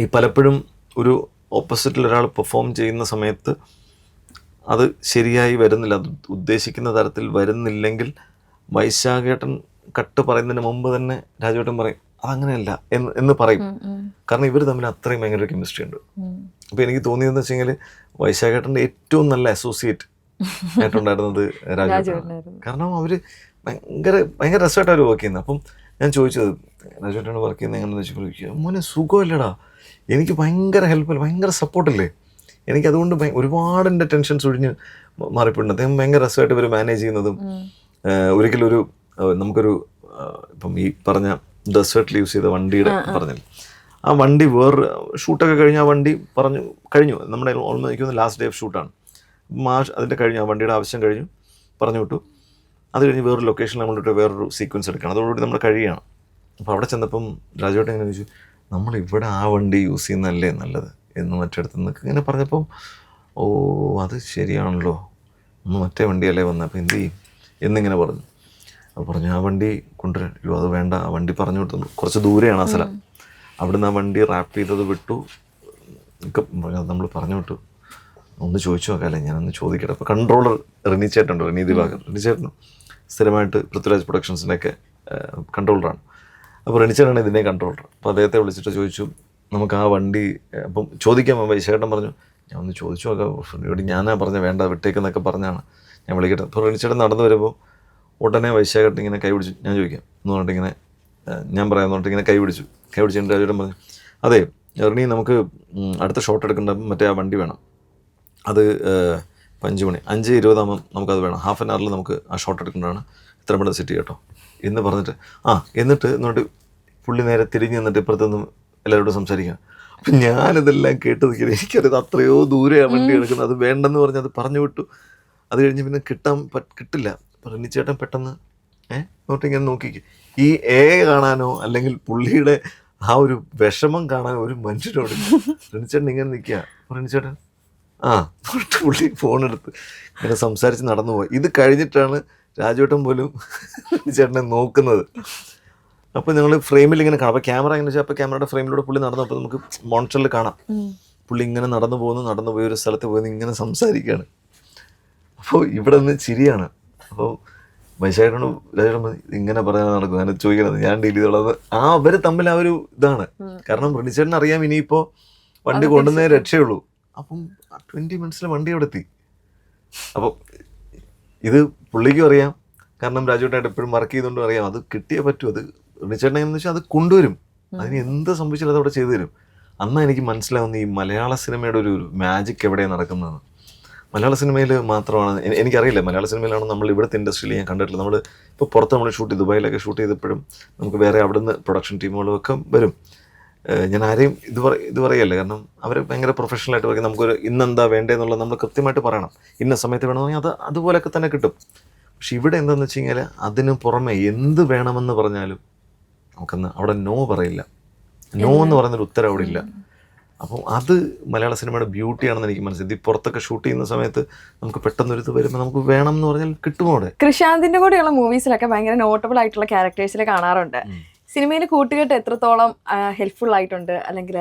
ഈ പലപ്പോഴും ഒരു ഓപ്പോസിറ്റിൽ ഒരാൾ പെർഫോം ചെയ്യുന്ന സമയത്ത് അത് ശരിയായി വരുന്നില്ല, അത് ഉദ്ദേശിക്കുന്ന തരത്തിൽ വരുന്നില്ലെങ്കിൽ വൈശാഖേട്ടൻ കട്ട് പറയുന്നതിന് മുമ്പ് തന്നെ രാജുവേട്ടൻ പറയും അതങ്ങനെയല്ല എന്ന് പറയും. കാരണം ഇവർ തമ്മിൽ അത്രയും ഭയങ്കര കെമിസ്ട്രി ഉണ്ട്. അപ്പോൾ എനിക്ക് തോന്നിയതെന്ന് വെച്ച് കഴിഞ്ഞാൽ വൈശാഖേട്ടൻ്റെ ഏറ്റവും നല്ല അസോസിയേറ്റ് ആയിട്ടുണ്ടായിരുന്നത് രാജുവേട്ടനാണ്. കാരണം അവർ ഭയങ്കര രസമായിട്ട് അവർ വർക്ക് ചെയ്യുന്നത്. അപ്പം ഞാൻ ചോദിച്ചത് രാജുവേട്ടനാണ് വർക്ക് ചെയ്യുന്നത് എങ്ങനെയാണെന്ന് വെച്ചാൽ മോനെ സുഖമല്ലടാ, എനിക്ക് ഭയങ്കര ഹെൽപ്പല്ല, ഭയങ്കര സപ്പോർട്ടല്ലേ, എനിക്കതുകൊണ്ട് ഒരുപാട് എൻ്റെ ടെൻഷൻസ് ഒഴിഞ്ഞ് മാറിപ്പോയിട്ടുണ്ട്. അദ്ദേഹം ഭയങ്കര രസമായിട്ട് ഇവർ മാനേജ് ചെയ്യുന്നതും. നമുക്കൊരു ഇപ്പം ഈ പറഞ്ഞ ഡെസേർട്ടിൽ യൂസ് ചെയ്ത വണ്ടിയുടെ പറഞ്ഞില്ല, ആ വണ്ടി വേറെ ഷൂട്ടൊക്കെ കഴിഞ്ഞ് ആ വണ്ടി കഴിഞ്ഞു. നമ്മുടെ ഓൾമോസ്റ്റ് എനിക്ക് ലാസ്റ്റ് ഡേ ഓഫ് ഷൂട്ടാണ്. അതിൻ്റെ കഴിഞ്ഞു, ആ വണ്ടിയുടെ ആവശ്യം കഴിഞ്ഞു, പറഞ്ഞു വിട്ടു. അത് കഴിഞ്ഞ് വേറൊരു ലൊക്കേഷനിൽ നമ്മളിട്ട് വേറൊരു സീക്വൻസ് എടുക്കണം. അതോടുകൂടി നമ്മൾ കഴിയുകയാണ്. അപ്പോൾ അവിടെ ചെന്നപ്പം രാജുവേട്ടൻ എങ്ങനെ ചോദിച്ചു, നമ്മളിവിടെ ആ വണ്ടി യൂസ് ചെയ്യുന്നതല്ലേ നല്ലത് എന്ന് മറ്റടുത്ത് നിന്നൊക്കെ ഇങ്ങനെ പറഞ്ഞപ്പം ഓ അത് ശരിയാണല്ലോ, നമ്മൾ മറ്റേ വണ്ടിയല്ലേ വന്നത്, അപ്പോൾ എന്ത് ചെയ്യും എന്നിങ്ങനെ പറഞ്ഞു. അപ്പോൾ പറഞ്ഞു ആ വണ്ടി കൊണ്ടുവരാൻ. അത് വേണ്ട, ആ വണ്ടി പറഞ്ഞു വിട്ടു, കുറച്ച് ദൂരെയാണ് ആ സ്ഥലം. അവിടുന്ന് ആ വണ്ടി റാപ്പ് ചെയ്തത് വിട്ടു ഒക്കെ നമ്മൾ പറഞ്ഞു വിട്ടു. ഒന്ന് ചോദിച്ചു നോക്കാമല്ലേ, ഞാനൊന്ന് ചോദിക്കട്ടെ. അപ്പോൾ കൺട്രോളർ റിനി ചേട്ടനുണ്ട്, റിനി ദിവാകർ. റിനി ചേട്ടനും സ്ഥിരമായിട്ട് പൃഥ്വിരാജ് പ്രൊഡക്ഷൻസിൻ്റെയൊക്കെ കൺട്രോളറാണ്. അപ്പോൾ റിനി ചേട്ടനാണ് ഇതിൻ്റെ കൺട്രോളർ. അപ്പോൾ അദ്ദേഹത്തെ വിളിച്ചിട്ട് ചോദിച്ചു നമുക്ക് ആ വണ്ടി അപ്പം ചോദിക്കാൻ ചേട്ടൻ പറഞ്ഞു ഞാൻ ഒന്ന് ചോദിച്ചു നോക്കാം, ഇവിടെ ഞാനാ പറഞ്ഞ വേണ്ട വിട്ടേക്കെന്നൊക്കെ പറഞ്ഞാണ് ഞാൻ വിളിക്കട്ടെ. അപ്പോൾ റിനി ചേട്ടൻ നടന്നു വരുമ്പോൾ ഉടനെ വൈശാഖേട്ടൻ ഇങ്ങനെ കൈ പിടിച്ചു, ഞാൻ ചോദിക്കാം എന്ന് പറഞ്ഞിട്ട് ഇങ്ങനെ ഞാൻ പറയാമെന്ന് പറഞ്ഞിട്ട് ഇങ്ങനെ കൈ പിടിച്ചിട്ട് രാജുവേട്ടൻ പറഞ്ഞു അതെ റിനി നമുക്ക് അടുത്ത ഷോട്ട് എടുക്കേണ്ട മറ്റേ ആ വണ്ടി വേണം, അത് 5 മണി 5:20 നമുക്കത് വേണം, ഹാഫ് ആൻ അവറിൽ നമുക്ക് ആ ഷോട്ട് എടുക്കേണ്ടതാണ്, ഇത്ര പെട്ടെന്ന് സെറ്റ് കേട്ടോ എന്ന് പറഞ്ഞിട്ട് എന്നിട്ട് പുള്ളി നേരെ തിരിഞ്ഞ് നിന്നിട്ട് ഇപ്പുറത്തുനിന്ന് എല്ലാവരോടും സംസാരിക്കാം. അപ്പം ഞാനിതെല്ലാം കേട്ട് നിൽക്കുന്നത്, എനിക്കറിയത് അത്രയോ ദൂരെ ആ വണ്ടി എടുക്കുന്നത്, അത് വേണ്ടെന്ന് പറഞ്ഞ് അത് പറഞ്ഞു വിട്ടു. അത് കഴിഞ്ഞ് പിന്നെ കിട്ടില്ല. റിനി ചേട്ടൻ പെട്ടെന്ന് ഇങ്ങനെ നോക്കിക്ക്, ഈ കാണാനോ അല്ലെങ്കിൽ പുള്ളിയുടെ ആ ഒരു വിഷമം കാണാനോ ഒരു മനുഷ്യനോട് റിനി ചേട്ടൻ ഇങ്ങനെ നിൽക്കുക. റിനി ചേട്ടൻ പുള്ളി ഫോണെടുത്ത് ഇങ്ങനെ സംസാരിച്ച് നടന്നു പോയി. ഇത് കഴിഞ്ഞിട്ടാണ് രാജുവേട്ടൻ പോലും ചേട്ടനെ നോക്കുന്നത്. അപ്പോൾ ഞങ്ങൾ ഫ്രെയിമിൽ ഇങ്ങനെ കാണാം. അപ്പോൾ ക്യാമറ എങ്ങനെ വെച്ചാൽ അപ്പോൾ ക്യാമറയുടെ ഫ്രെയിമിലൂടെ പുള്ളി നടന്നപ്പോൾ നമുക്ക് മോണിറ്ററിൽ കാണാം പുള്ളി ഇങ്ങനെ നടന്നു പോയി ഒരു സ്ഥലത്ത് പോയി ഇങ്ങനെ സംസാരിക്കുകയാണ്. അപ്പോൾ ഇവിടെ നിന്ന് ചിരിയാണ്. അപ്പോൾ വൈശാഖനോട് രാജേട്ടൻ ഇങ്ങനെ പറയാൻ നടക്കും, അങ്ങനെ ചോദിക്കണത് ഞാൻ ഡീൽ ചെയ്തോളാം. അവർ തമ്മിൽ ആ ഒരു ഇതാണ്. കാരണം റിനിച്ചേട്ടൻ അറിയാം ഇനിയിപ്പോൾ വണ്ടി കൊണ്ടുവന്നേ രക്ഷയുള്ളൂ. അപ്പം 20 മിനിറ്റ്സിൽ വണ്ടി അവിടെ എത്തി. അപ്പോൾ ഇത് പുള്ളിക്കും അറിയാം, കാരണം രാജുവേട്ടനായിട്ട് എപ്പോഴും വർക്ക് ചെയ്തുകൊണ്ടും അറിയാം അത് കിട്ടിയേ പറ്റൂ. അത് റിനിച്ചേട്ടൻ എന്ന് വെച്ചാൽ അത് കൊണ്ടുവരും, അതിന് എന്ത് സംഭവിച്ചാലും അതവിടെ ചെയ്തു തരും. അന്നാ എനിക്ക് മനസ്സിലാവുന്ന ഈ മലയാള സിനിമയുടെ ഒരു മാജിക് എവിടെയാണ് നടക്കുന്നതെന്ന്. മലയാള സിനിമയിൽ മാത്രമാണ് എനിക്കറിയില്ല, മലയാള സിനിമയിലാണ് നമ്മൾ ഇവിടുത്തെ ഇൻഡസ്ട്രിയിൽ ഞാൻ കണ്ടിട്ടില്ല. നമ്മൾ ഇപ്പോൾ പുറത്ത് നമ്മൾ ദുബായിലൊക്കെ ഷൂട്ട് ചെയ്തപ്പോഴും നമുക്ക് വേറെ അവിടുന്ന് പ്രൊഡക്ഷൻ ടീമുകളും ഒക്കെ വരും. ഞാൻ ആരെയും ഇത് പറയല്ലേ, കാരണം അവർ ഭയങ്കര പ്രൊഫഷണലായിട്ട് പറയും. നമുക്കൊരു ഇന്നെന്താ വേണ്ടതെന്നുള്ളത് നമ്മൾ കൃത്യമായിട്ട് പറയണം, ഇന്ന സമയത്ത് വേണമെങ്കിൽ അത് അതുപോലെയൊക്കെ തന്നെ കിട്ടും. പക്ഷെ ഇവിടെ എന്താണെന്ന് വെച്ച് കഴിഞ്ഞാൽ അതിന് പുറമെ എന്ത് വേണമെന്ന് പറഞ്ഞാലും നമുക്കൊന്ന് അവിടെ നോ പറയില്ല. നോ എന്ന് പറയുന്നൊരു ഉത്തരം അവിടെ ഇല്ല. അപ്പം അത് മലയാള സിനിമയുടെ ബ്യൂട്ടിയാണെന്ന് എനിക്ക് മനസ്സിലായി. പുറത്തൊക്കെ ഷൂട്ട് ചെയ്യുന്ന സമയത്ത് നമുക്ക് പെട്ടെന്നൊരു ഇത് വരുമ്പോൾ നമുക്ക് വേണം എന്ന് പറഞ്ഞാൽ കിട്ടുമോ അവിടെ. കൃഷാന്തിന്റെ കൂടെയുള്ള മൂവീസിലൊക്കെ ഭയങ്കര നോട്ടബിൾ ആയിട്ടുള്ള ക്യാരക്ടേഴ്സിൽ കാണാറുണ്ട്. സിനിമയിൽ കൂട്ടുകെട്ട് എത്രത്തോളം ഹെൽപ്ഫുൾ ആയിട്ടുണ്ട്, അല്ലെങ്കിൽ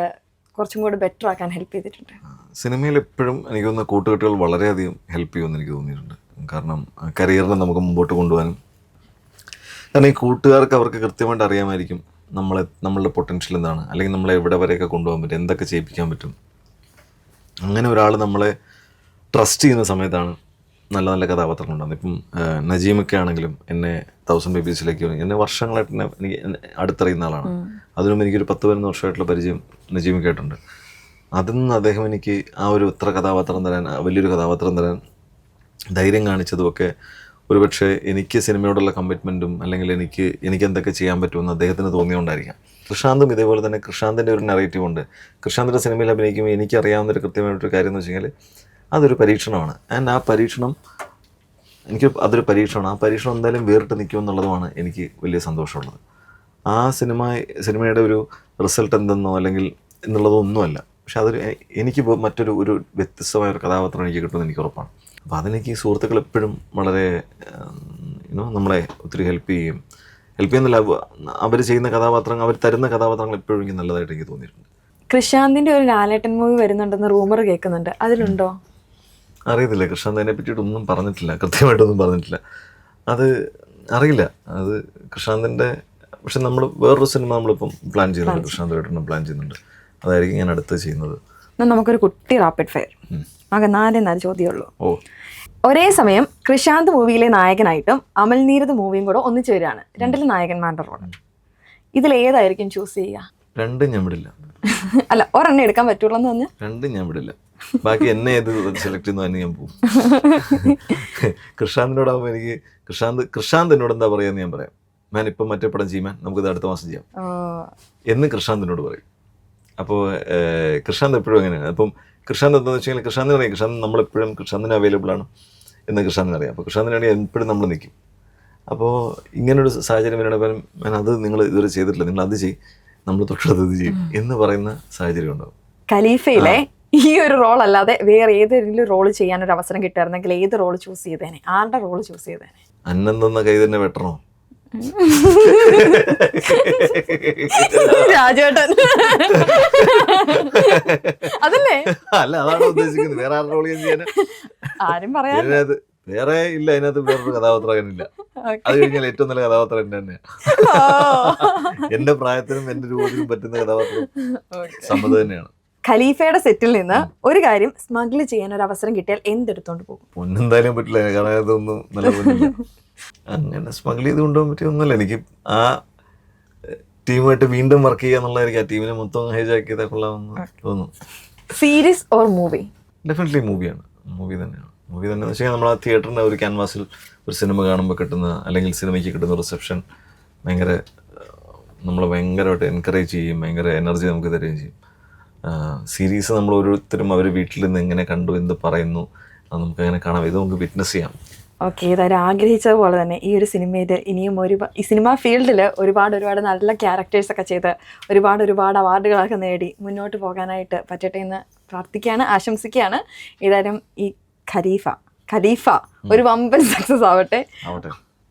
കുറച്ചും കൂടി ബെറ്റർ ആക്കാൻ ഹെൽപ്പ് ചെയ്തിട്ടുണ്ട്? സിനിമയിൽ എപ്പോഴും എനിക്ക് തോന്നുന്ന കൂട്ടുകെട്ടുകൾ വളരെയധികം ഹെൽപ്പ് ചെയ്യുമെന്ന് എനിക്ക് തോന്നിയിട്ടുണ്ട്. കാരണം കരിയറിനെ നമുക്ക് മുമ്പോട്ട് കൊണ്ടുപോകാനും, കാരണം ഈ കൂട്ടുകാർക്ക് അവർക്ക് കൃത്യമായിട്ട് അറിയാമായിരിക്കും നമ്മളുടെ പൊട്ടൻഷ്യൽ എന്താണ്, അല്ലെങ്കിൽ നമ്മളെ എവിടെ വരെയൊക്കെ കൊണ്ടുപോകാൻ പറ്റും, എന്തൊക്കെ ചെയ്യിപ്പിക്കാൻ പറ്റും. അങ്ങനെ ഒരാൾ നമ്മളെ ട്രസ്റ്റ് ചെയ്യുന്ന സമയത്താണ് നല്ല നല്ല കഥാപാത്രങ്ങൾ ഉണ്ടാകുന്നത്. ഇപ്പം നജീമൊക്കെ ആണെങ്കിലും എന്നെ 1000 ബേബീസിലേക്ക് എന്നെ വർഷങ്ങളായിട്ട് എനിക്ക് അടുത്തറിയുന്ന ആളാണ്. അതിനും എനിക്കൊരു 10-11 വർഷമായിട്ടുള്ള പരിചയം നജീമൊക്കെ ആയിട്ടുണ്ട്. അതിൽ നിന്ന് അദ്ദേഹം എനിക്ക് ആ ഒരു ഇത്ര കഥാപാത്രം തരാൻ, വലിയൊരു കഥാപാത്രം തരാൻ ധൈര്യം കാണിച്ചതുമൊക്കെ ഒരുപക്ഷെ എനിക്ക് സിനിമയോടുള്ള കമ്മിറ്റ്മെൻറ്റും അല്ലെങ്കിൽ എനിക്ക് എന്തൊക്കെ ചെയ്യാൻ പറ്റുമെന്ന് അദ്ദേഹത്തിന് തോന്നിയോണ്ടായിരിക്കാം. കൃഷാന്തും ഇതേപോലെ തന്നെ. കൃഷാന്തിൻ്റെ ഒരു നെറേറ്റീവ് ഉണ്ട്. കൃഷാന്തിൻ്റെ സിനിമയിൽ അഭിനയിക്കുമ്പോൾ എനിക്കറിയാവുന്നൊരു കൃത്യമായിട്ടൊരു കാര്യം എന്ന് വെച്ച് കഴിഞ്ഞാൽ അതൊരു പരീക്ഷണമാണ്. ആൻഡ് ആ പരീക്ഷണം അതൊരു പരീക്ഷണമാണ്. ആ പരീക്ഷണം എന്തായാലും വേറിട്ട് നിൽക്കുമെന്നുള്ളതുമാണ് എനിക്ക് വലിയ സന്തോഷമുള്ളത്. ആ സിനിമയുടെ ഒരു റിസൾട്ട് എന്തെന്നോ അല്ലെങ്കിൽ എന്നുള്ളതൊന്നുമല്ല, പക്ഷെ അതൊരു എനിക്ക് ഒരു വ്യത്യസ്തമായൊരു കഥാപാത്രം എനിക്ക് കിട്ടുമെന്ന് എനിക്ക് ഉറപ്പാണ്. അപ്പോൾ അതെനിക്ക് സുഹൃത്തുക്കൾ എപ്പോഴും വളരെ നമ്മളെ ഒത്തിരി ഹെൽപ്പ് ചെയ്യുന്നില്ല. അവർ ചെയ്യുന്ന കഥാപാത്രങ്ങൾ, അവർ തരുന്ന കഥാപാത്രങ്ങൾ എപ്പോഴും എനിക്ക് നല്ലതായിട്ട് എനിക്ക് തോന്നിയിട്ടുണ്ട്. കൃഷാന്തിന്റെ ഒരു ലാലേട്ടൻ മൂവി വരുന്നുണ്ടെന്ന് റൂമർ കേൾക്കുന്നുണ്ട്, അതിലുണ്ടോ? അറിയത്തില്ല, കൃഷാന്ത് അതിനെ പറ്റിയിട്ടൊന്നും പറഞ്ഞിട്ടില്ല, കൃത്യമായിട്ടൊന്നും പറഞ്ഞിട്ടില്ല. അത് അറിയില്ല, അത് കൃഷാന്തിൻ്റെ. പക്ഷെ നമ്മൾ വേറൊരു സിനിമ നമ്മളിപ്പം പ്ലാൻ ചെയ്യുന്നുണ്ട്, കൃഷാന്തുമായിട്ടൊന്നും പ്ലാൻ ചെയ്യുന്നുണ്ട്. അതായിരിക്കും ഞാൻ അടുത്ത് ചെയ്യുന്നത്. നമുക്കൊരു കുട്ടി റാപ്പിഡ് ഫയർ. ആകെ 4 ചോദ്യമുള്ളൂ. ഒരേ സമയം കൃഷാന്ത് മൂവിയിലെ നായകനായിട്ടും അമൽ നീരദ് മൂവിയും കൂടെ ഒന്നിച്ചു വരികയാണ്, 2 നായകന്മാരുടെ റോൾ. ഇതിലേതായിരിക്കും ചൂസ് ചെയ്യുക? 2 ഞാൻ വിടില്ല. അല്ല, ഒരെണ്ണം എടുക്കാൻ പറ്റുള്ളൂ എന്ന് പറഞ്ഞാൽ 2 ഞാൻ വിടില്ല. ബാക്കി എന്നെ ഏത് സെലക്ട് ചെയ്യുന്നു അതിന് ഞാൻ പോകും. കൃഷാന്തിനോടാകുമ്പോൾ എനിക്ക് കൃഷാന്ത് എന്നോട് എന്താ പറയാന്ന് ഞാൻ പറയാം. ഞാൻ ഇപ്പം മറ്റേ പടം ചെയ്യാൻ നമുക്കിത് അടുത്ത മാസം ചെയ്യാം എന്ന് കൃഷാന്തിനോട് പറയും. അപ്പോൾ കൃഷാന്ത് എപ്പോഴും അങ്ങനെയാണ്. അപ്പം കൃഷാന്ത് എന്താണെന്ന് വെച്ച് കഴിഞ്ഞാൽ കൃഷാന്ത് പറയും, കൃഷാന്ത് നമ്മളെപ്പോഴും കൃഷാന്തിന് അവൈലബിൾ ആണ് എന്ന് കൃഷാന്തിന് അറിയാം. അപ്പോൾ കൃഷാന്തിന് വേണ്ടി എപ്പോഴും നമ്മൾ നിൽക്കും. അപ്പോൾ ഇങ്ങനൊരു സാഹചര്യം വരുമ്പോൾ ഞാൻ അത് നിങ്ങൾ ഇതുവരെ ചെയ്തിട്ടില്ല, നിങ്ങൾ അത് ചെയ്യും, നമ്മൾ തൊട്ടത് ഇത് ചെയ്യും എന്ന് പറയുന്ന സാഹചര്യം ഉണ്ടാവും. ഖലീഫയിലെ ഈ ഒരു റോൾ അല്ലാതെ വേറെ ഏതെങ്കിലും റോള് ചെയ്യാൻ ഒരു അവസരം കിട്ടുമായിരുന്നെങ്കിൽ ഏത് റോള് ചൂസ് ചെയ്തേനെ? ആരുടെ റോള് ചൂസ് ചെയ്തേനെ? അന്നം തന്ന കൈ തന്നെ വെട്ടണോ? രാജേട്ടൻ അതല്ലേ? അല്ല, അതാണ് ഉദ്ദേശിക്കുന്നത്. വേറെ ആരുടെ റോൾ ചെയ്യാൻ ആരും പറയാൻ അതിനകത്ത് വേറെ ഇല്ല, അതിനകത്ത് വേറൊരു കഥാപാത്രമില്ല. അത് കഴിഞ്ഞാൽ ഏറ്റവും നല്ല കഥാപാത്രം എന്റെ തന്നെയാണ്. എന്റെ പ്രായത്തിനും എന്റെ രൂപത്തിനും പറ്റുന്ന കഥാപാത്രം സമ്മത് തന്നെയാണ്. ഖലീഫയുടെ സെറ്റിൽ നിന്ന് ഒരു കാര്യം സ്മഗിൾ ചെയ്യാൻ ഒരു അവസരം കിട്ടിയാൽ എന്തെടുത്തോണ്ട് പോകും? ഒന്നെന്തായാലും പറ്റില്ല, കാരണം അതൊന്നും നല്ല പോലില്ല. അങ്ങനെ സ്മഗിൾ ചെയ്ത് കൊണ്ടുപോകാൻ പറ്റിയൊന്നുമില്ല. എനിക്ക് ആ ടീമായിട്ട് വീണ്ടും വർക്ക് ചെയ്യാന്നുള്ളതായിരിക്കും. ആ ടീമിനെ മൊത്തം ഹൈജാക്ക് ചെയ്താൽ കൊള്ളാമെന്ന് തോന്നുന്നു. Series or movie? ഡെഫിനറ്റ്ലി മൂവിയാണ്. മൂവി തന്നെയാണ്. മൂവി തന്നെ വെച്ച് കഴിഞ്ഞാൽ നമ്മൾ ആ തിയേറ്ററിൻ്റെ ഒരു ക്യാൻവാസിൽ ഒരു സിനിമ കാണുമ്പോൾ കിട്ടുന്ന, അല്ലെങ്കിൽ സിനിമയ്ക്ക് കിട്ടുന്ന റിസപ്ഷൻ നമ്മളെ ഭയങ്കരമായിട്ട് എൻകറേജ് ചെയ്യും, ഭയങ്കര എനർജി നമുക്ക് തരുകയും ചെയ്യും. സീരീസ് നമ്മൾ ഓരോരുത്തരും അവർ വീട്ടിൽ നിന്ന് എങ്ങനെ കണ്ടു, എന്ത് പറയുന്നു, അത് നമുക്ക് അങ്ങനെ കാണാം. ഇത് നമുക്ക് വിറ്റ്നസ് ചെയ്യാം. ഓക്കെ, ഏതായാലും ആഗ്രഹിച്ചത് പോലെ തന്നെ ഈ ഒരു സിനിമയിൽ ഇനിയും ഈ സിനിമാ ഫീൽഡിൽ ഒരുപാട് നല്ല ക്യാരക്ടേഴ്സൊക്കെ ചെയ്ത് ഒരുപാട് അവാർഡുകളൊക്കെ നേടി മുന്നോട്ട് പോകാനായിട്ട് പറ്റട്ടെ എന്ന് പ്രാർത്ഥിക്കുകയാണ്, ആശംസിക്കുകയാണ്. ഏതായാലും ഈ ഖലീഫ ഒരു വമ്പൻ സക്സസ് ആവട്ടെ.